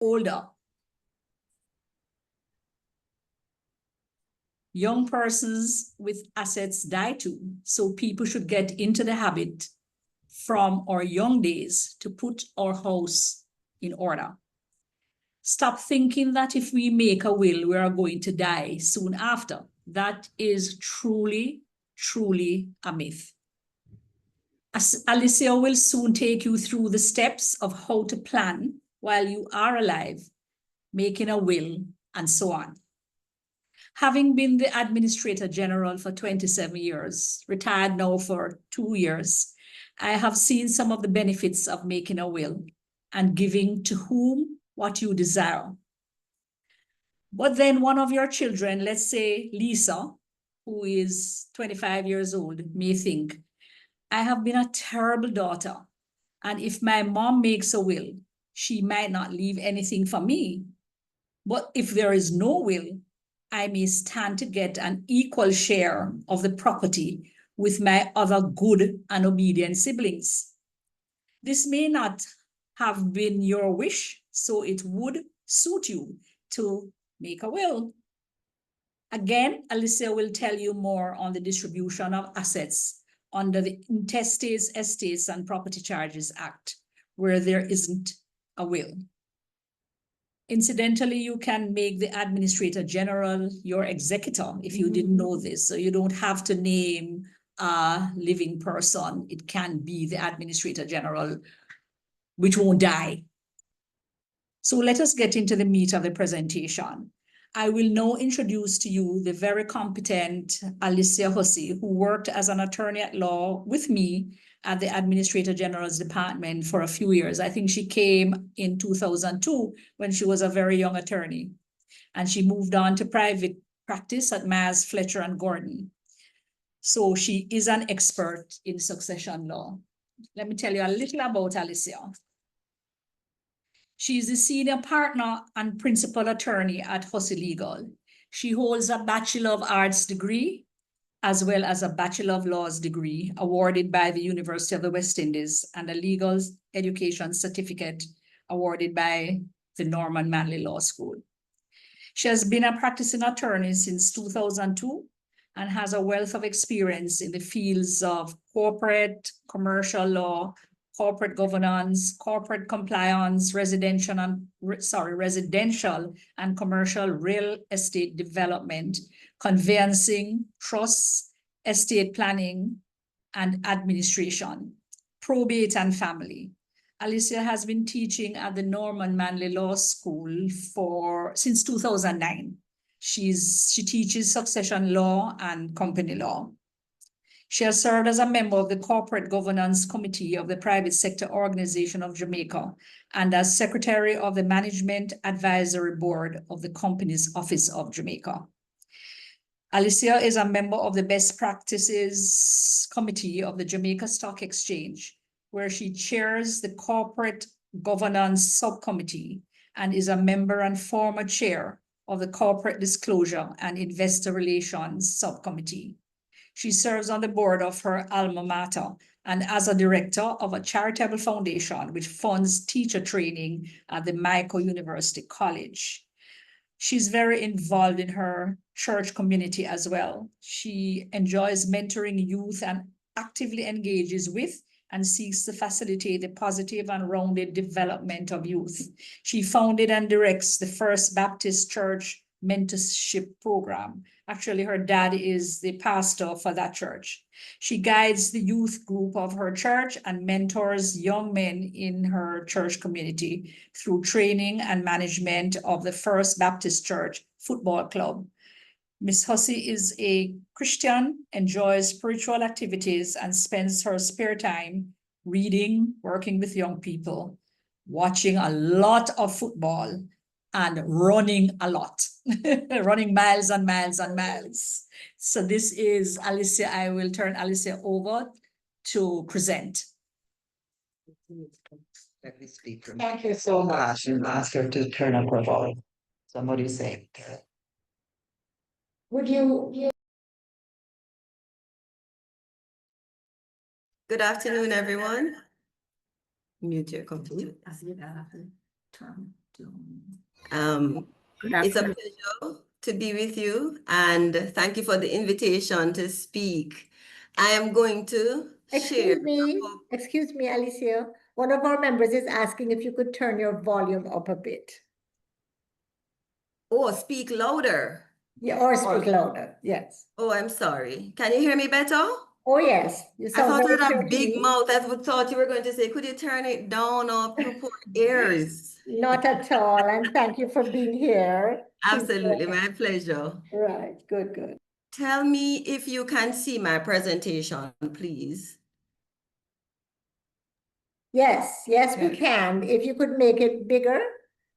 older. Young persons with assets die too, so people should get into the habit from our young days to put our house in order. Stop thinking that if we make a will, we are going to die soon after. That is truly, truly a myth. Alicia will soon take you through the steps of how to plan while you are alive, making a will, and so on. Having been the Administrator General for 27 years, retired now for 2 years, I have seen some of the benefits of making a will and giving to whom what you desire. But then one of your children, let's say Lisa, who is 25 years old, may think, I have been a terrible daughter, and if my mom makes a will, she might not leave anything for me. But if there is no will, I may stand to get an equal share of the property with my other good and obedient siblings. This may not have been your wish, so it would suit you to make a will. Again, Alicia will tell you more on the distribution of assets under the Intestates, Estates, and Property Charges Act, where there isn't a will. Incidentally, you can make the Administrator General your executor if you didn't know this. So you don't have to name a living person. It can be the Administrator General, which won't die. So let us get into the meat of the presentation. I will now introduce to you the very competent Alicia Hussey, who worked as an attorney at law with me at the Administrator General's Department for a few years. I think she came in 2002 when she was a very young attorney, and she moved on to private practice at Maz, Fletcher, and Gordon. So she is an expert in succession law. Let me tell you a little about Alicia. She is the senior partner and principal attorney at Hussey Legal. She holds a Bachelor of Arts degree as well as a Bachelor of Laws degree awarded by the University of the West Indies and a legal education certificate awarded by the Norman Manley Law School. She has been a practicing attorney since 2002 and has a wealth of experience in the fields of corporate, commercial law, corporate governance, corporate compliance, residential and commercial real estate development, conveyancing, trusts, estate planning, and administration, probate and family. Alicia has been teaching at the Norman Manley Law School since 2009. She teaches succession law and company law. She has served as a member of the Corporate Governance Committee of the Private Sector Organization of Jamaica and as Secretary of the Management Advisory Board of the Company's Office of Jamaica. Alicia is a member of the Best Practices Committee of the Jamaica Stock Exchange, where she chairs the Corporate Governance Subcommittee and is a member and former chair of the Corporate Disclosure and Investor Relations Subcommittee. She serves on the board of her alma mater and as a director of a charitable foundation which funds teacher training at the Mico University College. She's very involved in her church community as well. She enjoys mentoring youth and actively engages with and seeks to facilitate the positive and rounded development of youth. She founded and directs the First Baptist Church Mentorship Program. Actually, her dad is the pastor for that church. She guides the youth group of her church and mentors young men in her church community through training and management of the First Baptist Church Football Club. Ms. Hussey is a Christian, enjoys spiritual activities, and spends her spare time reading, working with young people, watching a lot of football, and running a lot, running miles and miles and miles. So this is Alicia. I will turn Alicia over to present. Let me speak. Thank you so much. And ask her to turn up her volume. Somebody say. Would you? Good afternoon, everyone. Mute your computer. It's a pleasure to be with you, and thank you for the invitation to speak. I am going to share. Excuse me, Alicia. One of our members is asking if you could turn your volume up a bit. Oh, speak louder. Yeah, or speak louder. Yes. Oh, I'm sorry. Can you hear me better? Oh, yes. You I thought you very had a clear to big me. mouth. I thought you were going to say, could you turn it down or you poor ears? Not at all. And thank you for being here. Absolutely, my pleasure. Right. Good, good. Tell me if you can see my presentation, please. Yes, yes, we can. If you could make it bigger,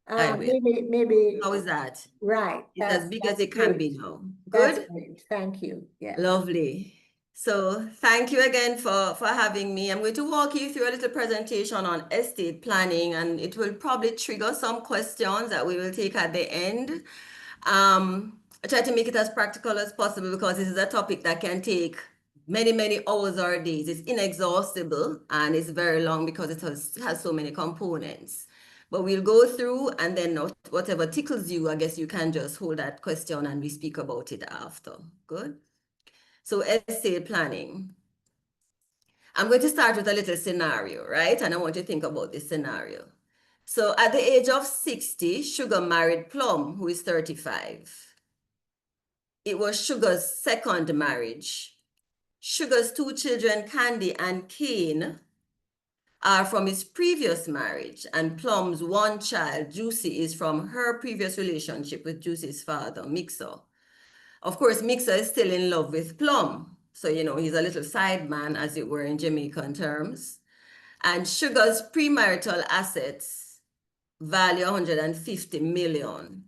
I will. maybe. How is that? Right. It's as big as it can be now. Good? That's great. Thank you. Yeah. Lovely. So thank you again for having me. I'm going to walk you through a little presentation on estate planning, and it will probably trigger some questions that we will take at the end. I try to make it as practical as possible because this is a topic that can take many, many hours or days. It's inexhaustible and it's very long because it has so many components. But we'll go through, and then whatever tickles you, I guess you can just hold that question and we speak about it after. Good? So estate planning. I'm going to start with a little scenario, right? And I want you to think about this scenario. So at the age of 60, Sugar married Plum, who is 35. It was Sugar's second marriage. Sugar's two children, Candy and Cane, are from his previous marriage, and Plum's one child, Juicy, is from her previous relationship with Juicy's father, Mixer. Of course, Mixer is still in love with Plum. So, you know, he's a little side man, as it were, in Jamaican terms. And Sugar's premarital assets value 150 million.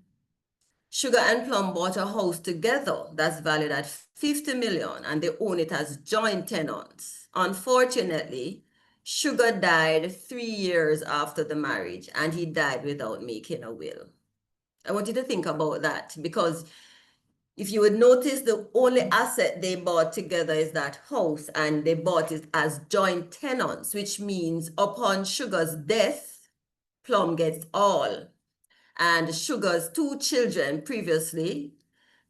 Sugar and Plum bought a house together that's valued at 50 million, and they own it as joint tenants. Unfortunately, Sugar died 3 years after the marriage, and he died without making a will. I want you to think about that, because if you would notice, the only asset they bought together is that house, and they bought it as joint tenants, which means upon Sugar's death, Plum gets all. And Sugar's two children previously,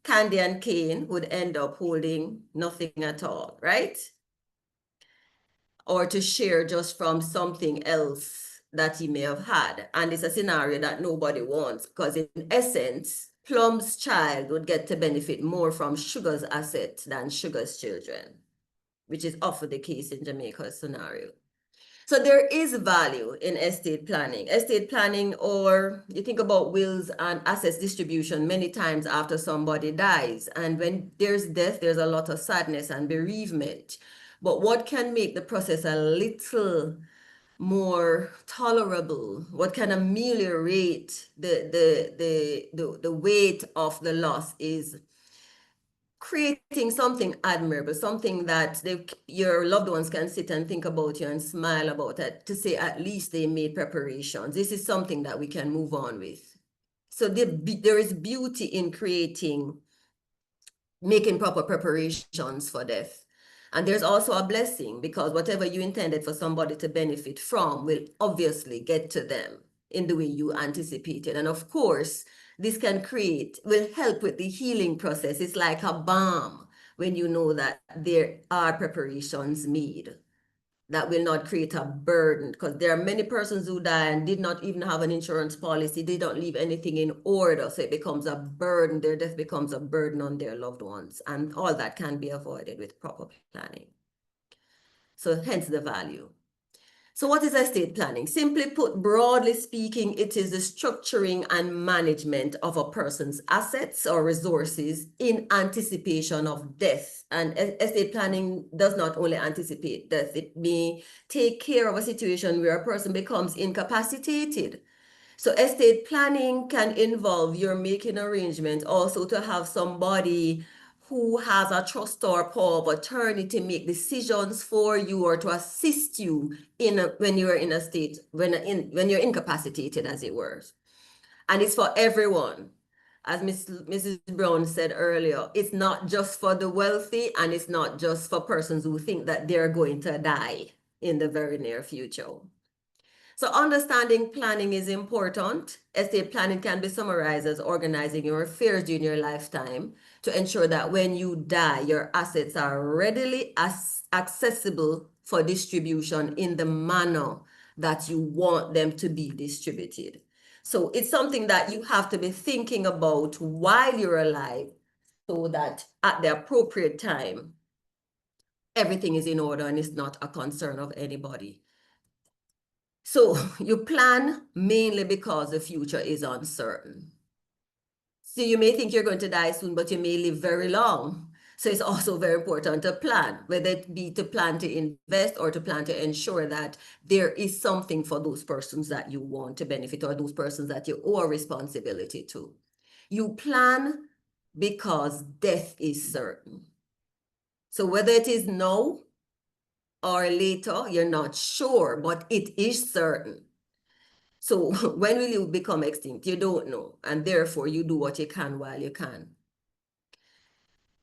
Candy and Cane, would end up holding nothing at all, right? Or to share just from something else that he may have had. And it's a scenario that nobody wants, because in essence, Plum's child would get to benefit more from Sugar's asset than Sugar's children, which is often the case in Jamaica's scenario. So there is value in estate planning. Estate planning, or you think about wills and assets distribution many times after somebody dies. And when there's death, there's a lot of sadness and bereavement. But what can make the process a little more tolerable? What can ameliorate the weight of the loss is creating something admirable, something that your loved ones can sit and think about you and smile about it, to say at least they made preparations. This is something that we can move on with. So there is beauty in making proper preparations for death. And there's also a blessing, because whatever you intended for somebody to benefit from will obviously get to them in the way you anticipated. And of course, this will help with the healing process. It's like a balm when you know that there are preparations made that will not create a burden, because there are many persons who die and did not even have an insurance policy. They don't leave anything in order. So it becomes a burden. Their death becomes a burden on their loved ones. And all that can be avoided with proper planning. So hence the value. So what is estate planning? Simply put, broadly speaking, it is the structuring and management of a person's assets or resources in anticipation of death. And estate planning does not only anticipate death, it may take care of a situation where a person becomes incapacitated. So estate planning can involve your making arrangements also to have somebody who has a trust or power of attorney to make decisions for you or to assist you when you're in a state, when you're incapacitated, as it were. And it's for everyone. As Mrs. Brown said earlier, it's not just for the wealthy, and it's not just for persons who think that they're going to die in the very near future. So understanding planning is important. Estate planning can be summarized as organizing your affairs during your lifetime to ensure that when you die, your assets are readily accessible for distribution in the manner that you want them to be distributed. So it's something that you have to be thinking about while you're alive so that at the appropriate time, everything is in order and it's not a concern of anybody. So you plan mainly because the future is uncertain. So you may think you're going to die soon, but you may live very long. So it's also very important to plan, whether it be to plan to invest or to plan to ensure that there is something for those persons that you want to benefit or those persons that you owe a responsibility to. You plan because death is certain. So whether it is now or later, you're not sure, but it is certain. So when will you become extinct? You don't know. And therefore, you do what you can while you can.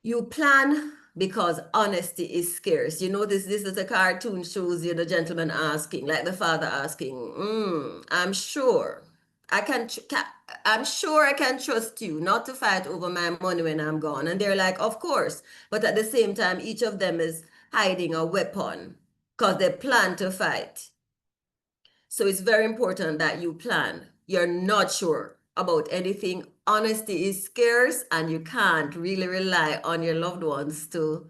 You plan because honesty is scarce. You know, this is a cartoon shows you the gentleman asking, like the father asking, I'm sure I'm sure I can trust you not to fight over my money when I'm gone. And they're like, of course. But at the same time, each of them is hiding a weapon because they plan to fight. So it's very important that you plan. You're not sure about anything. Honesty is scarce and you can't really rely on your loved ones to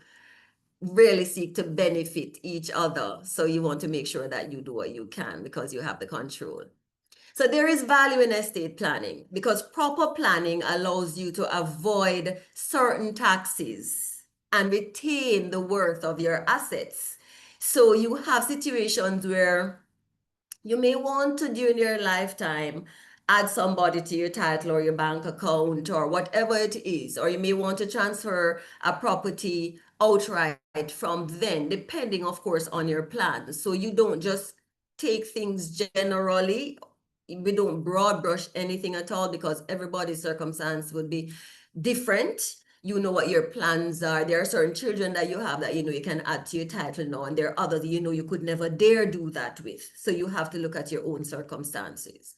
really seek to benefit each other. So you want to make sure that you do what you can because you have the control. So there is value in estate planning because proper planning allows you to avoid certain taxes and retain the worth of your assets. So you have situations where you may want to, during your lifetime, add somebody to your title or your bank account or whatever it is, or you may want to transfer a property outright from then, depending, of course, on your plan. So you don't just take things generally. We don't broad brush anything at all because everybody's circumstance would be different. You know what your plans are. There are certain children that you have that you know you can add to your title now, and there are others you know you could never dare do that with. So you have to look at your own circumstances.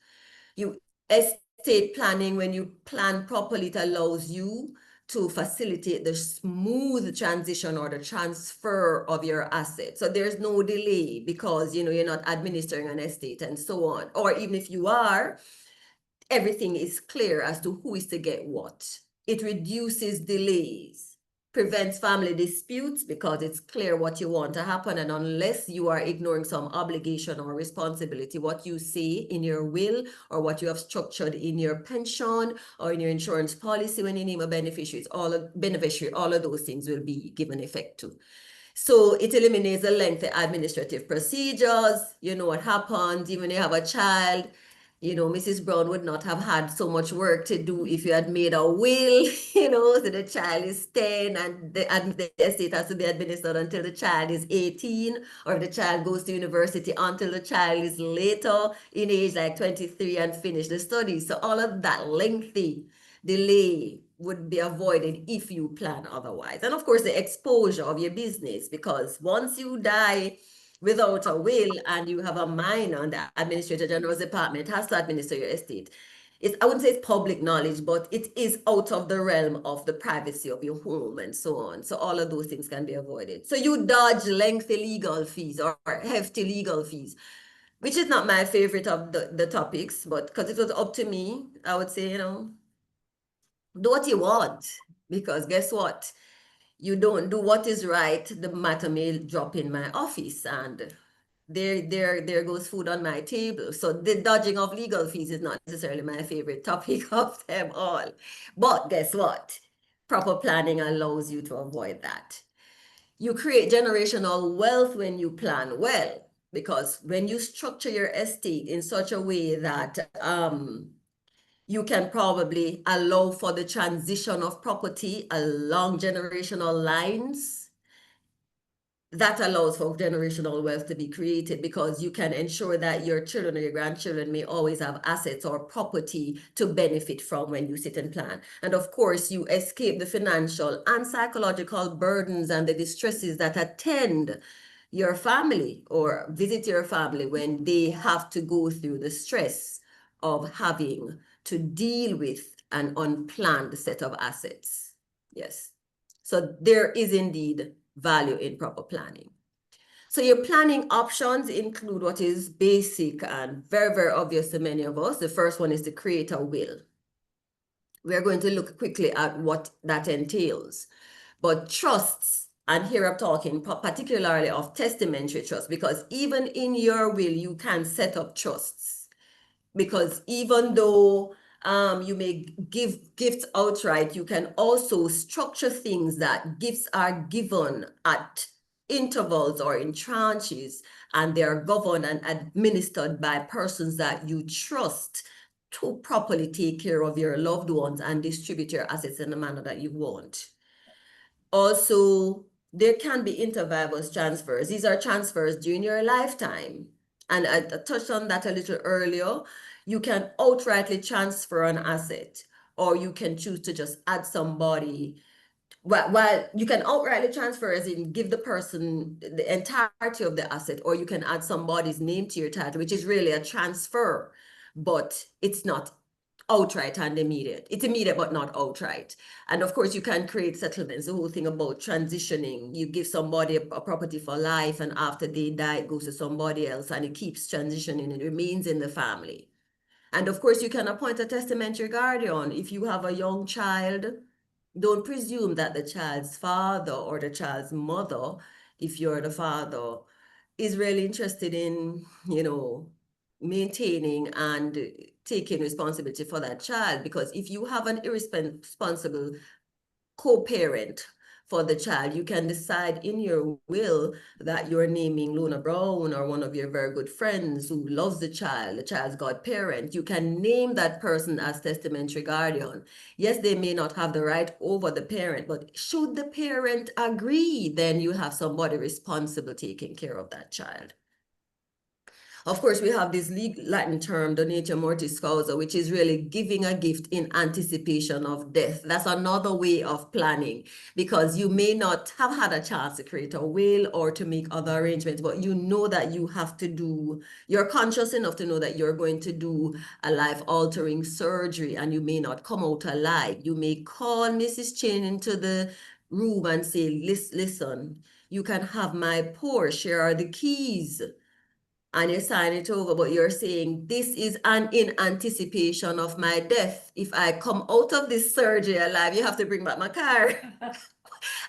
Estate planning, when you plan properly, it allows you to facilitate the smooth transition or the transfer of your assets. So there's no delay because you know you're not administering an estate and so on. Or even if you are, everything is clear as to who is to get what. It reduces delays, prevents family disputes because it's clear what you want to happen. And unless you are ignoring some obligation or responsibility, what you say in your will or what you have structured in your pension or in your insurance policy when you name a beneficiary, all of those things will be given effect to. So it eliminates the lengthy administrative procedures. You know what happens, even when you have a child. You know, Mrs. Brown would not have had so much work to do if you had made a will, you know, so the child is 10 and the estate has to be administered until the child is 18, or if the child goes to university until the child is later in age, like 23, and finish the studies. So all of that lengthy delay would be avoided if you plan otherwise. And of course, the exposure of your business, because once you die without a will and you have a minor, and the Administrator General's Department has to administer your estate. I wouldn't say it's public knowledge, but it is out of the realm of the privacy of your home and so on. So all of those things can be avoided. So you dodge lengthy legal fees or hefty legal fees, which is not my favorite of the topics, but because it was up to me, I would say, you know, do what you want, because guess what? You don't do what is right, the matter may drop in my office and there goes food on my table. So the dodging of legal fees is not necessarily my favorite topic of them all. But guess what? Proper planning allows you to avoid that. You create generational wealth when you plan well, because when you structure your estate in such a way that you can probably allow for the transition of property along generational lines. That allows for generational wealth to be created because you can ensure that your children or your grandchildren may always have assets or property to benefit from when you sit and plan. And of course, you escape the financial and psychological burdens and the distresses that attend your family or visit your family when they have to go through the stress of having to deal with an unplanned set of assets. Yes. So there is indeed value in proper planning. So your planning options include what is basic and very, very obvious to many of us. The first one is to create a will. We're going to look quickly at what that entails. But trusts, and here I'm talking particularly of testamentary trusts, because even in your will, you can set up trusts. Because even though you may give gifts outright, you can also structure things that gifts are given at intervals or in tranches, and they are governed and administered by persons that you trust to properly take care of your loved ones and distribute your assets in the manner that you want. Also, there can be inter-vivos transfers. These are transfers during your lifetime. And I touched on that a little earlier. You can outrightly transfer an asset, or you can choose to just add somebody. Well, you can outrightly transfer as in give the person the entirety of the asset, or you can add somebody's name to your title, which is really a transfer, but it's not outright and immediate. It's immediate, but not outright. And of course, you can create settlements, the whole thing about transitioning. You give somebody a property for life, and after they die, it goes to somebody else, and it keeps transitioning. It remains in the family. And of course, you can appoint a testamentary guardian. If you have a young child, don't presume that the child's father or the child's mother, if you're the father, is really interested in, maintaining and taking responsibility for that child. Because if you have an irresponsible co-parent for the child, you can decide in your will that you're naming Lona Brown or one of your very good friends who loves the child's godparent. You can name that person as testamentary guardian. Yes, they may not have the right over the parent, but should the parent agree, then you have somebody responsible taking care of that child. Of course, we have this Latin term, donatio mortis causa, which is really giving a gift in anticipation of death. That's another way of planning, because you may not have had a chance to create a will or to make other arrangements, but you know that you have to do, you're conscious enough to know that you're going to do a life-altering surgery and you may not come out alive. You may call Mrs. Chin into the room and say, listen, you can have my Porsche, here are the keys. And you sign it over, but you're saying this is in anticipation of my death. If I come out of this surgery alive, you have to bring back my car.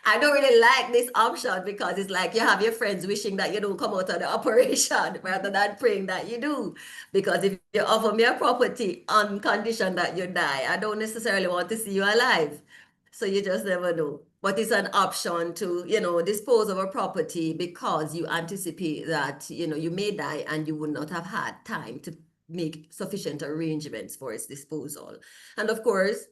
I don't really like this option, because it's like you have your friends wishing that you don't come out of the operation rather than praying that you do. Because if you offer me a property on condition that you die, I don't necessarily want to see you alive. So you just never know. But it's an option to, dispose of a property because you anticipate that, you may die and you would not have had time to make sufficient arrangements for its disposal. And of course,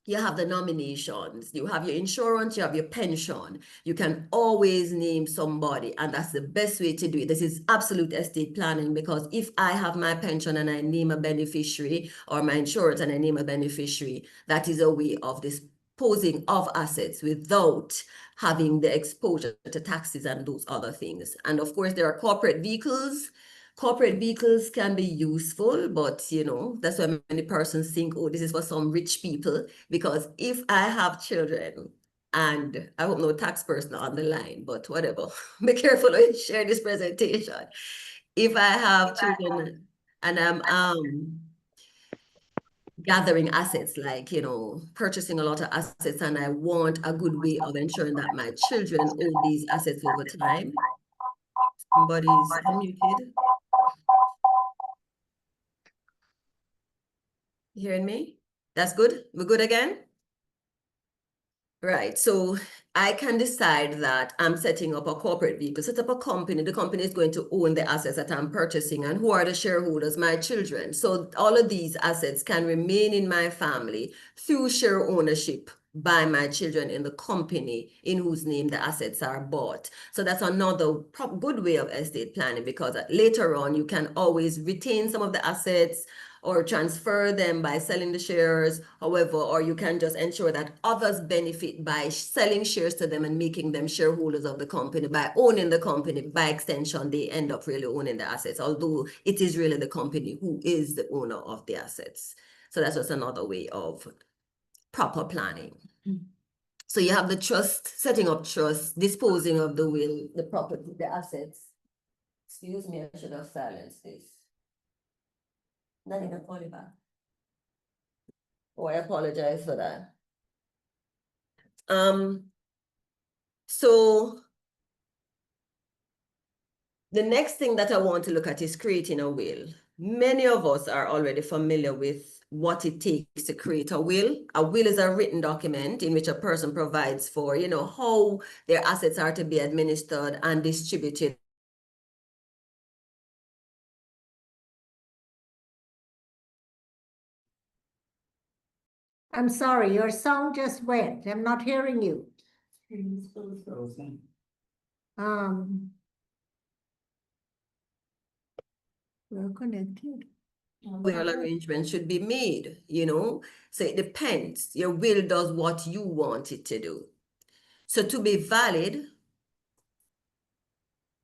you have the nominations, you have your insurance, you have your pension. You can always name somebody, and that's the best way to do it. This is absolute estate planning, because if I have my pension and I name a beneficiary, or my insurance and I name a beneficiary, that is a way of disposing of assets without having the exposure to taxes and those other things. And of course, there are corporate vehicles. Corporate vehicles can be useful, but that's why many persons think, oh, this is for some rich people. Because if I have children, and I hope no tax person on the line, but whatever, be careful when you share this presentation. If I have children and I'm gathering assets, like, purchasing a lot of assets, and I want a good way of ensuring that my children own these assets over time. Somebody's unmuted. Hearing me? That's good. We're good again? Right. So I can decide that I'm setting up a corporate vehicle, set up a company. The company is going to own the assets that I'm purchasing. And who are the shareholders? My children. So all of these assets can remain in my family through share ownership by my children in the company in whose name the assets are bought. So that's another good way of estate planning, because later on you can always retain some of the assets, or transfer them by selling the shares, however, or you can just ensure that others benefit by selling shares to them and making them shareholders of the company. By owning the company, by extension, they end up really owning the assets, although it is really the company who is the owner of the assets. So that's just another way of proper planning. So you have the trust, setting up trust, disposing of the will, the property, the assets. Excuse me, I should have silenced this. Not even call it back. Oh, I apologize for that. So the next thing that I want to look at is creating a will. Many of us are already familiar with what it takes to create a will. A will is a written document in which a person provides for, how their assets are to be administered and distributed. I'm sorry, your sound just went. I'm not hearing you. We're connected. Will arrangement should be made, so it depends. Your will does what you want it to do. So to be valid,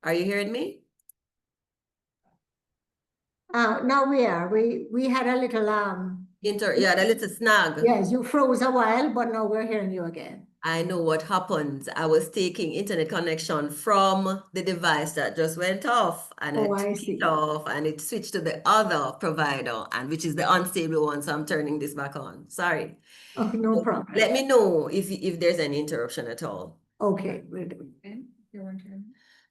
are you hearing me? Now we are. We had a little Yeah, a little snag. yes, you froze a while, but now we're hearing you again. I know what happened. I was taking internet connection from the device that just went off, and Oh, I I took see. it off, and it switched to the other provider, and which is the unstable one. So I'm turning this back on. Sorry. Oh, no So problem. let me know if there's any interruption at all. Okay, we're doing.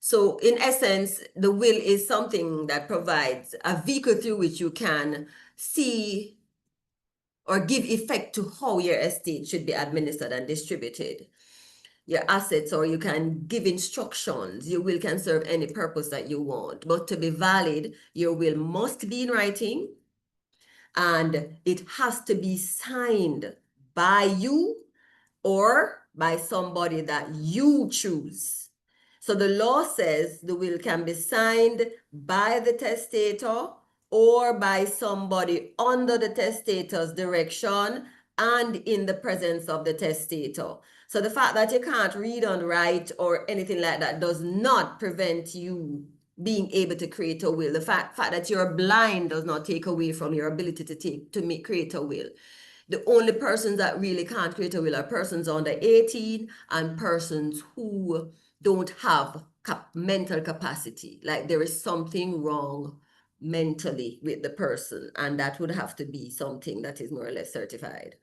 So in essence, the will is something that provides a vehicle through which you can see or give effect to how your estate should be administered and distributed. Your assets, or you can give instructions. Your will can serve any purpose that you want, but to be valid, your will must be in writing, and it has to be signed by you or by somebody that you choose. So the law says the will can be signed by the testator or by somebody under the testator's direction and in the presence of the testator. So the fact that you can't read and write or anything like that does not prevent you being able to create a will. The fact that you're blind does not take away from your ability to create a will. The only persons that really can't create a will are persons under 18 and persons who don't have mental capacity. Like there is something wrong mentally with the person, and that would have to be something that is more or less certified.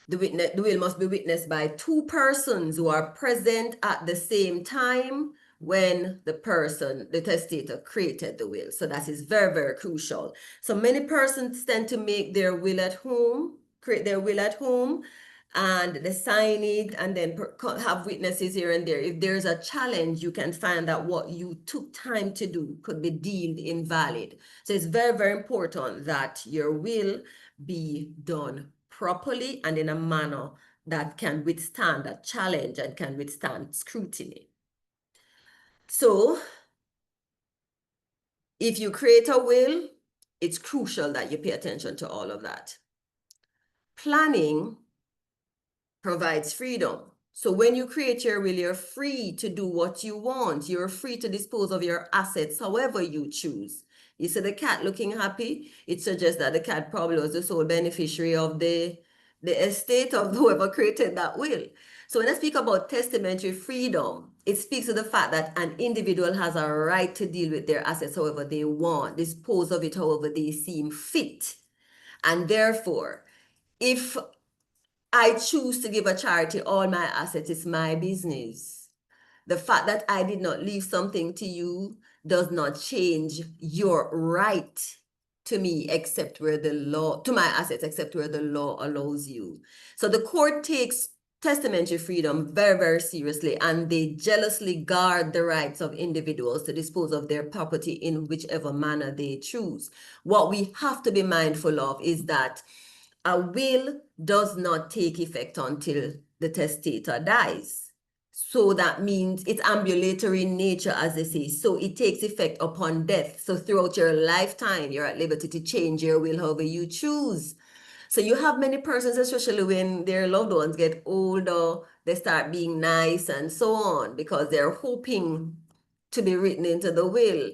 The will must be witnessed by two persons who are present at the same time when the testator created the will. So that is very, very crucial. So many persons tend to make their will at home, create their will at home, and they sign it and then have witnesses here and there. If there's a challenge, you can find that what you took time to do could be deemed invalid. So it's very, very important that your will be done properly and in a manner that can withstand a challenge and can withstand scrutiny. So if you create a will, it's crucial that you pay attention to all of that. Planning provides freedom. So when you create your will, you're free to do what you want. You're free to dispose of your assets however you choose. You see the cat looking happy? It suggests that the cat probably was the sole beneficiary of the estate of whoever created that will. So when I speak about testamentary freedom, it speaks to the fact that an individual has a right to deal with their assets however they want, dispose of it however they seem fit. And therefore, if I choose to give a charity all my assets, it's my business. The fact that I did not leave something to you does not change your right to me, except where the law, to my assets, except where the law allows you. So the court takes testamentary freedom very, very seriously, and they jealously guard the rights of individuals to dispose of their property in whichever manner they choose. What we have to be mindful of is that a will does not take effect until the testator dies. So that means it's ambulatory in nature, as they say. So it takes effect upon death. So throughout your lifetime, you're at liberty to change your will however you choose. So you have many persons, especially when their loved ones get older, they start being nice and so on, because they're hoping to be written into the will.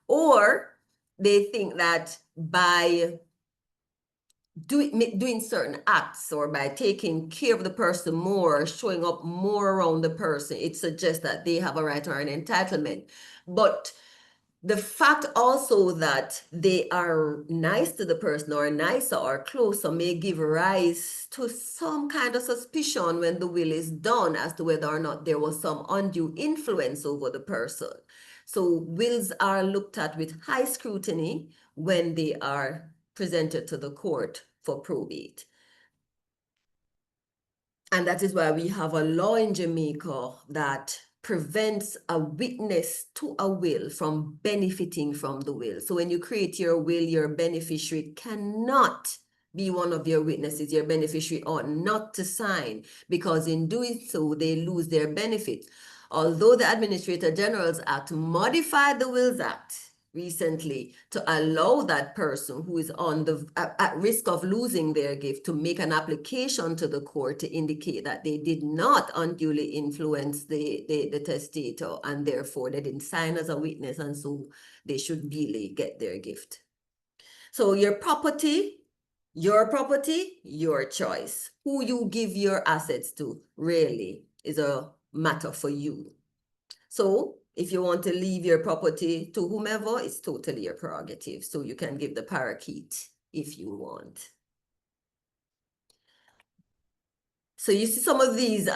Or they think that by doing certain acts or by taking care of the person more, showing up more around the person, it suggests that they have a right or an entitlement. But the fact also that they are nice to the person or nicer or closer may give rise to some kind of suspicion when the will is done as to whether or not there was some undue influence over the person. So wills are looked at with high scrutiny when they are presented to the court for probate. And that is why we have a law in Jamaica that prevents a witness to a will from benefiting from the will. So when you create your will, your beneficiary cannot be one of your witnesses. Your beneficiary ought not to sign, because in doing so, they lose their benefit. Although the Administrator General's Act modified the Wills Act recently to allow that person who is on the at risk of losing their gift to make an application to the court to indicate that they did not unduly influence the testator, and therefore they didn't sign as a witness, and so they should really get their gift. So your property, your choice. Who you give your assets to really is a matter for you. So if you want to leave your property to whomever, it's totally your prerogative. So you can give the parakeet if you want. So you see some of these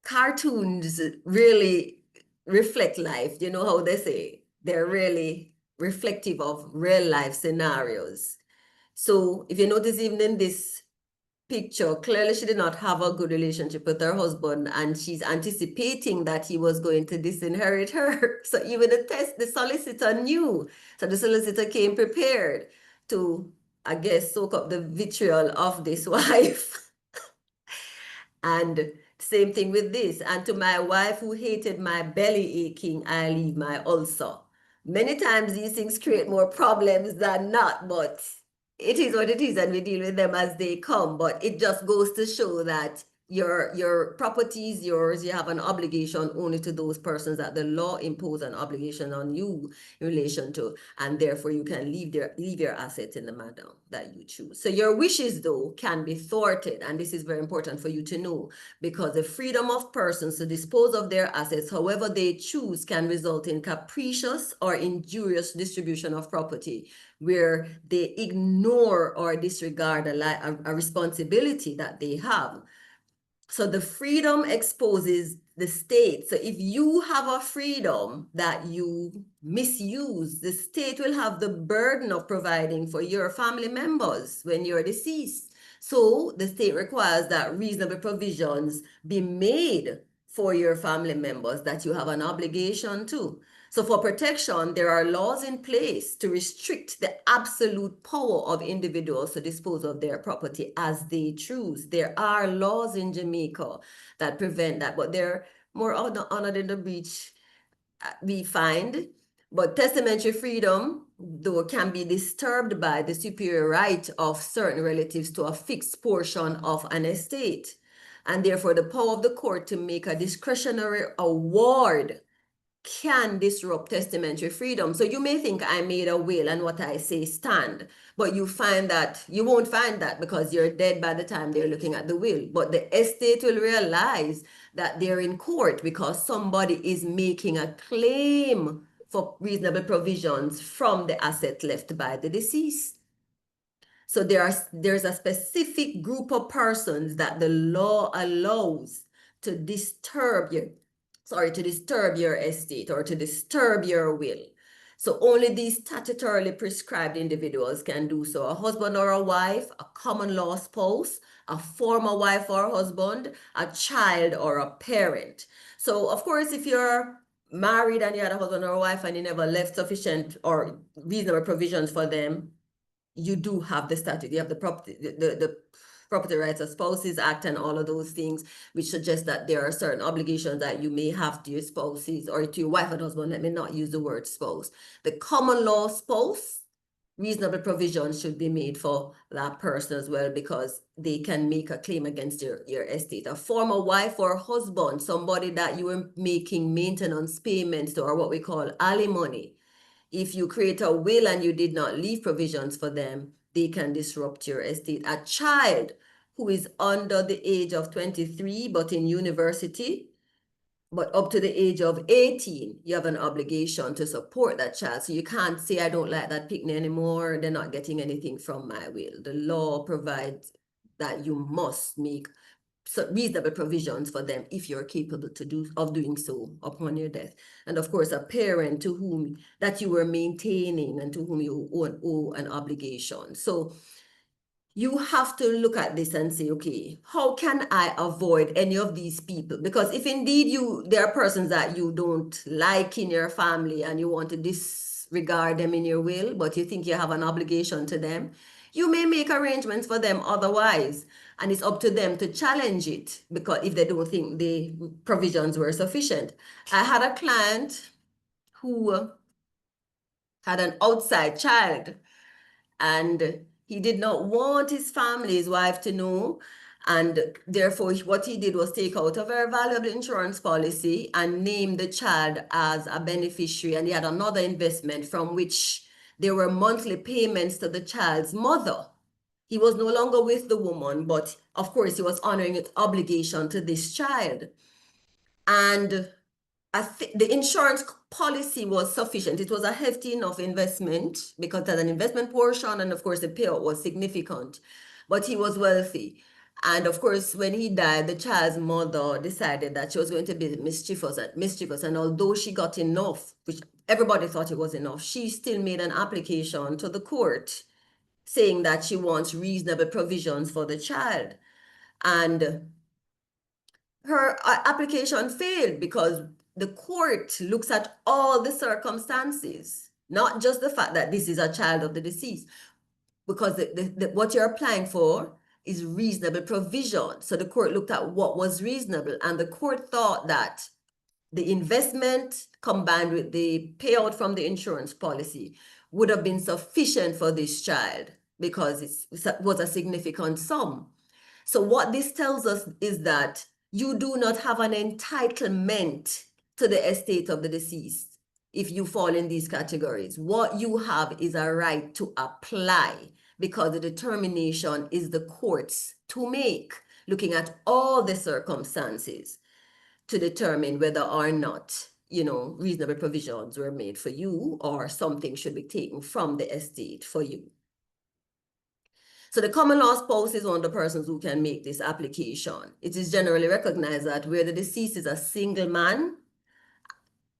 cartoons really reflect life. You know how they say they're really reflective of real life scenarios. So if you notice, even in this picture, clearly she did not have a good relationship with her husband, and she's anticipating that he was going to disinherit her. So even the solicitor knew. So the solicitor came prepared to, I guess, soak up the vitriol of this wife. And same thing with this. And to my wife who hated my belly aching, I leave my ulcer. Many times these things create more problems than not, but it is what it is, and we deal with them as they come. But it just goes to show that your property is yours. You have an obligation only to those persons that the law impose an obligation on you in relation to, and therefore you can leave your assets in the manner that you choose. So your wishes, though, can be thwarted, and this is very important for you to know, because the freedom of persons to dispose of their assets however they choose can result in capricious or injurious distribution of property, where they ignore or disregard a responsibility that they have. So the freedom exposes the state. So if you have a freedom that you misuse, the state will have the burden of providing for your family members when you're deceased. So the state requires that reasonable provisions be made for your family members that you have an obligation to. So for protection, there are laws in place to restrict the absolute power of individuals to dispose of their property as they choose. There are laws in Jamaica that prevent that, but they're more honored in the breach we find. But testamentary freedom, though, can be disturbed by the superior right of certain relatives to a fixed portion of an estate. And therefore, the power of the court to make a discretionary award can disrupt testamentary freedom. So you may think I made a will and what I say stand, but you won't find that because you're dead by the time they're looking at the will. But the estate will realize that they're in court because somebody is making a claim for reasonable provisions from the asset left by the deceased. So there's a specific group of persons that the law allows to disturb your estate or to disturb your will. So only these statutorily prescribed individuals can do so. A husband or a wife, a common law spouse, a former wife or husband, a child or a parent. So of course, if you're married and you had a husband or a wife and you never left sufficient or reasonable provisions for them, you do have the statute, you have the Property Rights of Spouses Act and all of those things, which suggest that there are certain obligations that you may have to your spouses or to your wife and husband. Let me not use the word spouse. The common law spouse, reasonable provisions should be made for that person as well, because they can make a claim against your estate. A former wife or husband, somebody that you were making maintenance payments to, or what we call alimony. If you create a will and you did not leave provisions for them, they can disrupt your estate. A child who is under the age of 23 but in university, but up to the age of 18, you have an obligation to support that child. So you can't say, I don't like that picnic anymore, they're not getting anything from my will. The law provides that you must make reasonable provisions for them if you're capable of doing so upon your death. And of course, a parent to whom that you were maintaining and to whom you owe an obligation. So you have to look at this and say, okay, how can I avoid any of these people? Because if indeed there are persons that you don't like in your family and you want to disregard them in your will, but you think you have an obligation to them, you may make arrangements for them otherwise. And it's up to them to challenge it, because if they don't think the provisions were sufficient. I had a client who had an outside child, and he did not want his family, his wife, to know. And therefore, what he did was take out a very valuable insurance policy and name the child as a beneficiary. And he had another investment from which there were monthly payments to the child's mother. He was no longer with the woman, but of course, he was honoring its obligation to this child. And the insurance policy was sufficient. It was a hefty enough investment because it had an investment portion, and of course the payout was significant, but he was wealthy. And of course, when he died, the child's mother decided that she was going to be mischievous. And although she got enough, which everybody thought it was enough, she still made an application to the court saying that she wants reasonable provisions for the child. And her application failed because the court looks at all the circumstances, not just the fact that this is a child of the deceased, because what you're applying for is reasonable provision. So the court looked at what was reasonable, and the court thought that the investment combined with the payout from the insurance policy would have been sufficient for this child because it was a significant sum. So what this tells us is that you do not have an entitlement to the estate of the deceased if you fall in these categories. What you have is a right to apply, because the determination is the court's to make, looking at all the circumstances to determine whether or not, reasonable provisions were made for you or something should be taken from the estate for you. So the common law spouse is one of the persons who can make this application. It is generally recognized that where the deceased is a single man,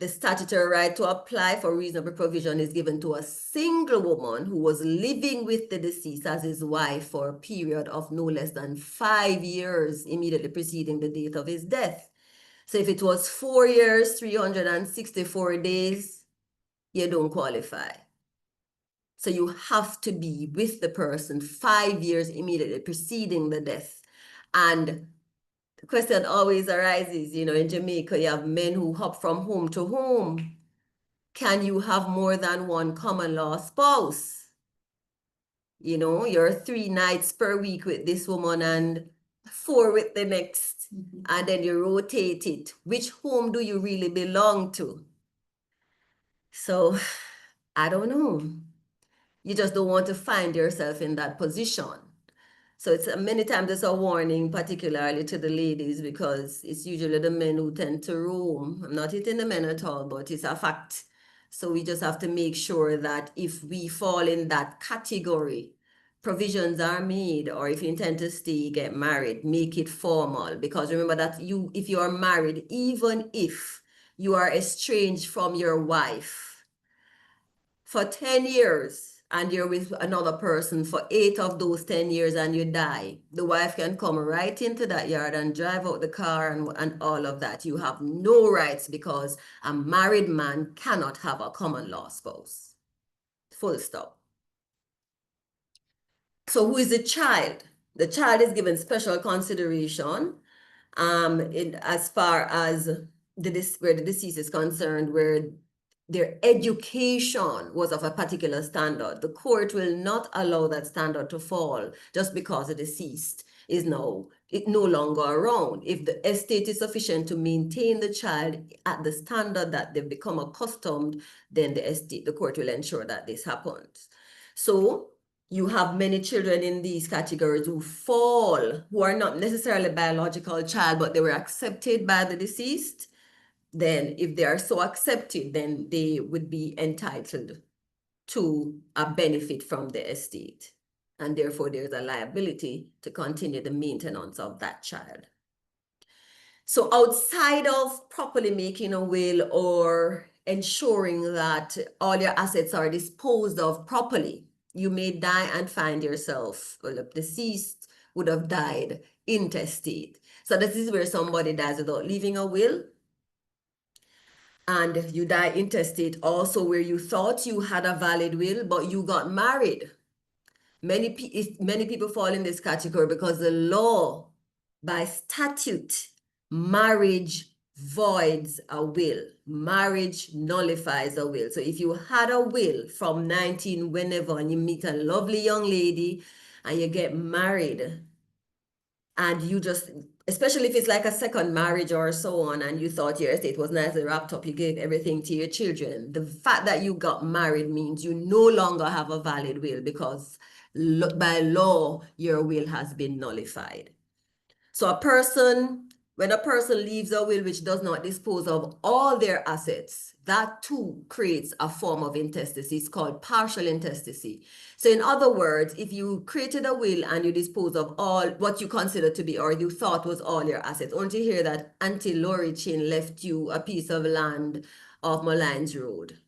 the statutory right to apply for reasonable provision is given to a single woman who was living with the deceased as his wife for a period of no less than 5 years immediately preceding the date of his death. So if it was 4 years, 364 days, you don't qualify. So you have to be with the person 5 years immediately preceding the death. And the question always arises, in Jamaica, you have men who hop from home to home. Can you have more than one common law spouse? You're 3 nights per week with this woman and 4 with the next. And then you rotate it. Which home do you really belong to? So I don't know. You just don't want to find yourself in that position. So it's many times it's a warning, particularly to the ladies, because it's usually the men who tend to roam. I'm not hitting the men at all, but it's a fact. So we just have to make sure that if we fall in that category, provisions are made, or if you intend to stay, get married, make it formal. Because remember that if you are married, even if you are estranged from your wife for 10 years, and you're with another person for 8 of those 10 years and you die, the wife can come right into that yard and drive out the car and all of that. You have no rights because a married man cannot have a common law spouse. Full stop. So who is the child? The child is given special consideration as far as where the deceased is concerned, where their education was of a particular standard. The court will not allow that standard to fall just because the deceased is no longer around. If the estate is sufficient to maintain the child at the standard that they've become accustomed, then the court will ensure that this happens. So you have many children in these categories who are not necessarily biological child, but they were accepted by the deceased. Then if they are so accepted, then they would be entitled to a benefit from the estate. And therefore, there's a liability to continue the maintenance of that child. So outside of properly making a will or ensuring that all your assets are disposed of properly, you may die and find yourself, well, the deceased would have died intestate. So this is where somebody dies without leaving a will. And you die intestate also where you thought you had a valid will, but you got married. Many people fall in this category because the law, by statute, marriage voids a will. Marriage nullifies a will. So if you had a will from 19 whenever and you meet a lovely young lady and you get married and you just, especially if it's like a second marriage or so on, and you thought your estate was nicely wrapped up, you gave everything to your children. The fact that you got married means you no longer have a valid will because by law, your will has been nullified. So when a person leaves a will which does not dispose of all their assets, that too creates a form of intestacy. It's called partial intestacy. So in other words, if you created a will and you dispose of all what you consider to be or you thought was all your assets, only to hear that Auntie Lori Chin left you a piece of land off Malines Road.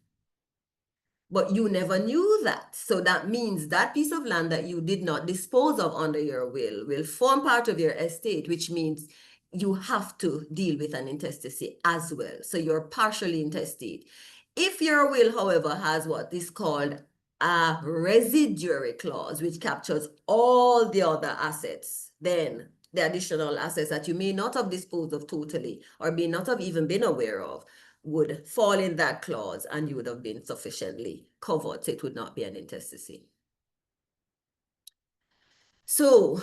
But you never knew that. So that means that piece of land that you did not dispose of under your will form part of your estate, which means you have to deal with an intestacy as well. So you're partially intestate. If your will, however, has what is called a residuary clause, which captures all the other assets, then the additional assets that you may not have disposed of totally or may not have even been aware of would fall in that clause and you would have been sufficiently covered, so it would not be an intestacy. So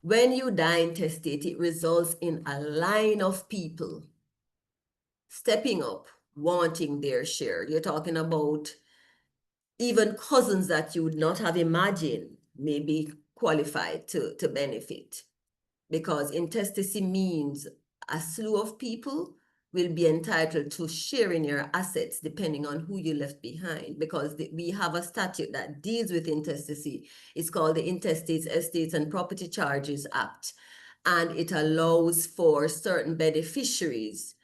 when you die intestate, it results in a line of people stepping up, wanting their share. You're talking about even cousins that you would not have imagined may be qualified to benefit, because intestacy means a slew of people will be entitled to share in your assets depending on who you left behind, because we have a statute that deals with intestacy. It's called the Intestates, Estates and Property Charges Act, and it allows for certain beneficiaries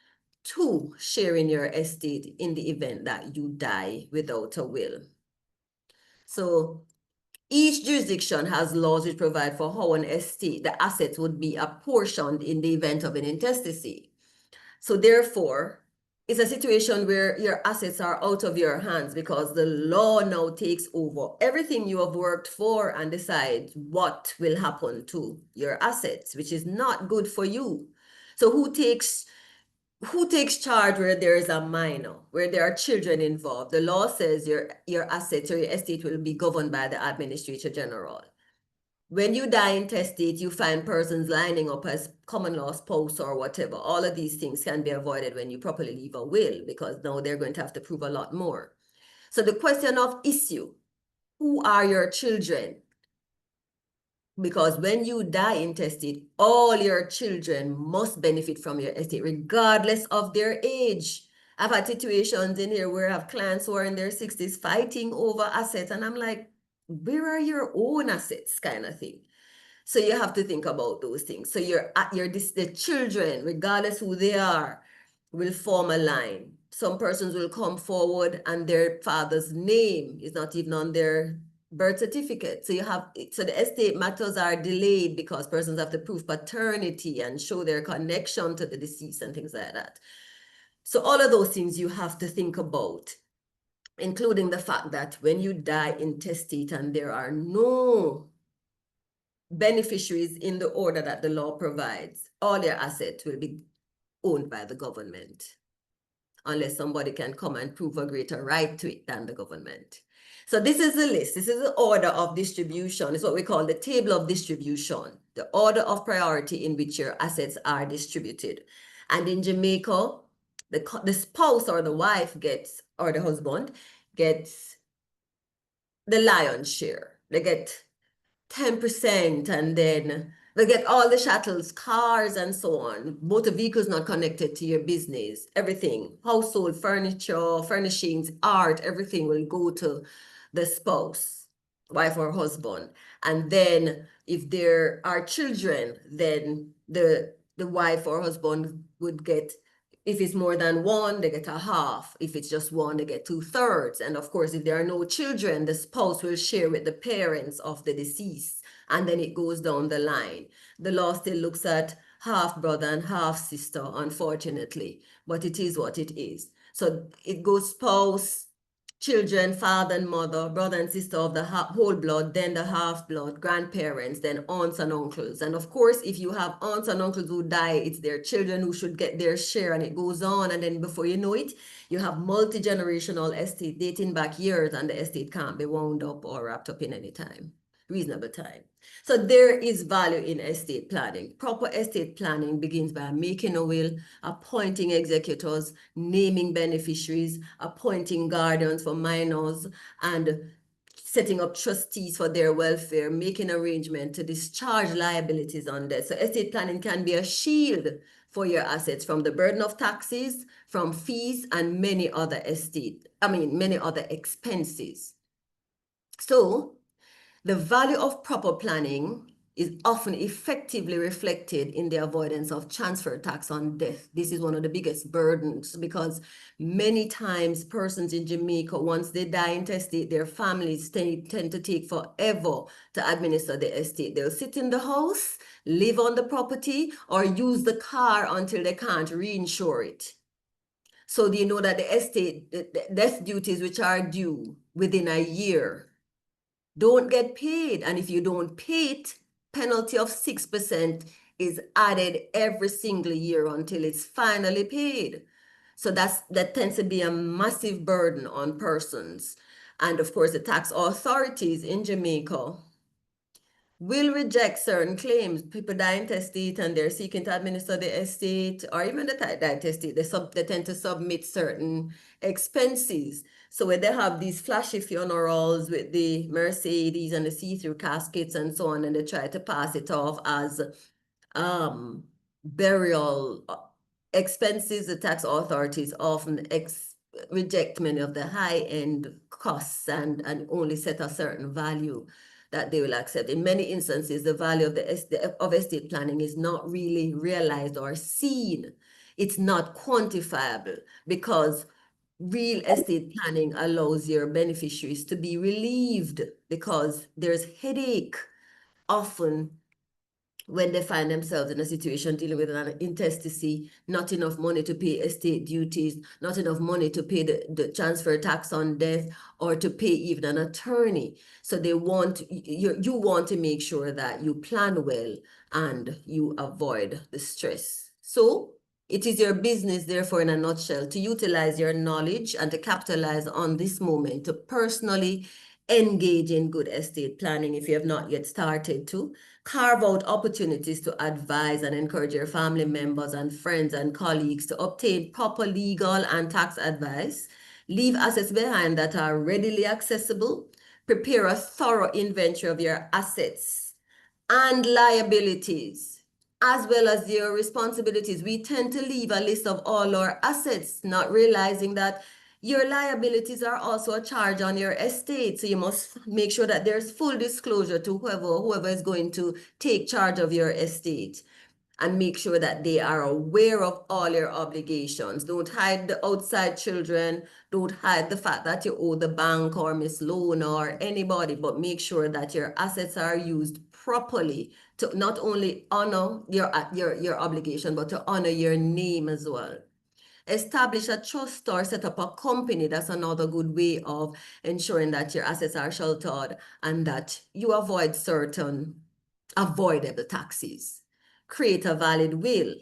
to share in your estate in the event that you die without a will. So each jurisdiction has laws which provide for how an estate, the assets would be apportioned in the event of an intestacy. So therefore, it's a situation where your assets are out of your hands because the law now takes over everything you have worked for and decides what will happen to your assets, which is not good for you. So who takes charge where there is a minor, where there are children involved? The law says your assets or your estate will be governed by the Administrator General. When you die intestate, you find persons lining up as common law spouse or whatever. All of these things can be avoided when you properly leave a will, because now they're going to have to prove a lot more. So the question of issue, who are your children? Because when you die intestate, all your children must benefit from your estate, regardless of their age. I've had situations in here where I have clients who are in their 60s fighting over assets, and I'm like, where are your own assets, kind of thing? So you have to think about those things. So the children, regardless who they are, will form a line. Some persons will come forward and their father's name is not even on their birth certificate. So the estate matters are delayed because persons have to prove paternity and show their connection to the deceased and things like that. So all of those things you have to think about, including the fact that when you die intestate and there are no beneficiaries in the order that the law provides. All your assets will be owned by the government, unless somebody can come and prove a greater right to it than the government. So this is the list. This is the order of distribution. It's what we call the table of distribution, the order of priority in which your assets are distributed. And in Jamaica, the spouse or the wife gets, or the husband gets the lion's share. They get 10%, and then they get all the chattels, cars and so on, motor vehicles not connected to your business, everything, household furniture, furnishings, art, everything will go to the spouse, wife or husband. And then if there are children, then the wife or husband would get, if it's more than one, they get a half. If it's just one, they get 2/3. And of course, if there are no children, the spouse will share with the parents of the deceased. And then it goes down the line. The law still looks at half brother and half sister, unfortunately, but it is what it is. So it goes spouse, children, father and mother, brother and sister of the whole blood, then the half blood, grandparents, then aunts and uncles. And of course, if you have aunts and uncles who die, it's their children who should get their share, and it goes on. And then before you know it, you have multi-generational estate dating back years, and the estate can't be wound up or wrapped up in any time, reasonable time. So there is value in estate planning. Proper estate planning begins by making a will, appointing executors, naming beneficiaries, appointing guardians for minors, and setting up trustees for their welfare, making arrangement to discharge liabilities on debt. So estate planning can be a shield for your assets from the burden of taxes, from fees, and many other many other expenses. So the value of proper planning is often effectively reflected in the avoidance of transfer tax on death. This is one of the biggest burdens, because many times persons in Jamaica, once they die intestate, their families tend to take forever to administer the estate. They'll sit in the house, live on the property, or use the car until they can't reinsure it. So do you know that the estate, the death duties which are due within a year don't get paid? And if you don't pay it, penalty of 6% is added every single year until it's finally paid. So that tends to be a massive burden on persons. And of course, the tax authorities in Jamaica will reject certain claims. People die intestate and they're seeking to administer the estate, or even the die intestate, they tend to submit certain expenses. So when they have these flashy funerals with the Mercedes and the see-through caskets and so on, and they try to pass it off as burial expenses, the tax authorities often reject many of the high-end costs and only set a certain value that they will accept. In many instances, the value of estate planning is not really realized or seen. It's not quantifiable, because real estate planning allows your beneficiaries to be relieved, because there's headache often when they find themselves in a situation dealing with an intestacy, not enough money to pay estate duties, not enough money to pay the transfer tax on death, or to pay even an attorney. So you want to make sure that you plan well and you avoid the stress. So it is your business, therefore, in a nutshell, to utilize your knowledge and to capitalize on this moment to personally engage in good estate planning if you have not yet started to. Carve out opportunities to advise and encourage your family members and friends and colleagues to obtain proper legal and tax advice. Leave assets behind that are readily accessible. Prepare a thorough inventory of your assets and liabilities, as well as your responsibilities. We tend to leave a list of all our assets, not realizing that your liabilities are also a charge on your estate. So you must make sure that there's full disclosure to whoever is going to take charge of your estate, and make sure that they are aware of all your obligations. Don't hide the outside children. Don't hide the fact that you owe the bank or Miss Lona or anybody, but make sure that your assets are used properly to not only honor your obligation, but to honor your name as well. Establish a trust or set up a company. That's another good way of ensuring that your assets are sheltered and that you avoid certain avoidable taxes. Create a valid will.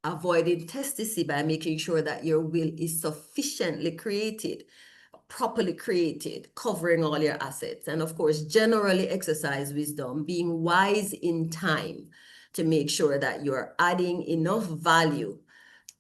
Avoid intestacy by making sure that your will is sufficiently created, properly created, covering all your assets. And of course, generally exercise wisdom, being wise in time to make sure that you're adding enough value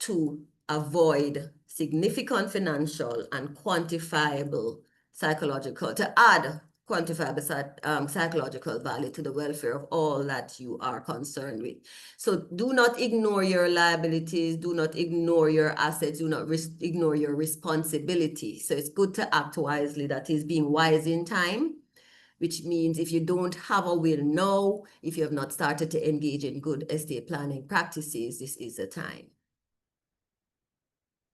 to avoid significant financial and quantifiable psychological, to add quantifiable psychological value to the welfare of all that you are concerned with. So do not ignore your liabilities, do not ignore your assets, do not ignore your responsibility. So it's good to act wisely, that is being wise in time, which means if you don't have a will now, if you have not started to engage in good estate planning practices, this is the time.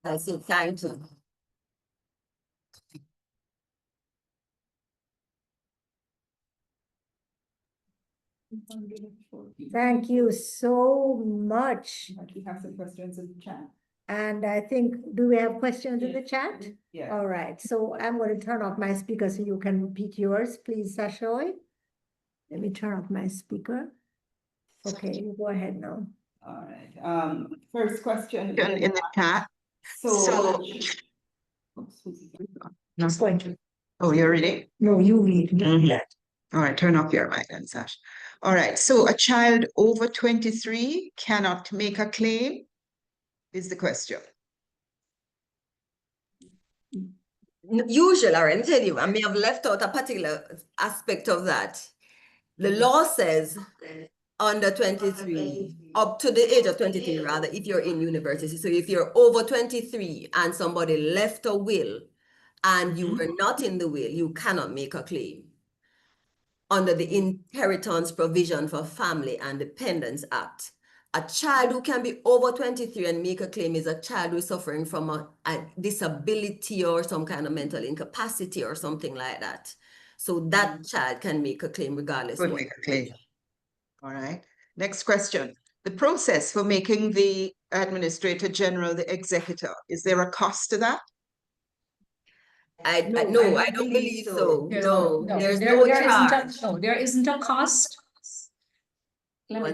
That's it, thank you. Thank you so much. We have some questions in the chat. And I think, do we have questions in the chat? Yeah. All right, so I'm going to turn off my speaker so you can repeat yours, please, Sashoy. Let me turn off my speaker. Okay, you go ahead now. All right. First question In the chat. So. I'm going to. Oh, you're reading? No, you read. Mhm. All right, turn off your mic then, Sash. All right, so a child over 23 cannot make a claim, is the question. Usually, let me tell you, I may have left out a particular aspect of that. The law says under 23, up to the age of 23, rather, if you're in university. So if you're over 23 and somebody left a will and you were not in the will, you cannot make a claim under the Inheritance Provision for Family and Dependents Act. A child who can be over 23 and make a claim is a child who is suffering from a disability or some kind of mental incapacity or something like that. So that child can make a claim regardless. Could make a claim. All right. Next question. The process for making the Administrator General the executor, is there a cost to that? I don't believe so. No, there's no charge. No, there isn't a cost. Let me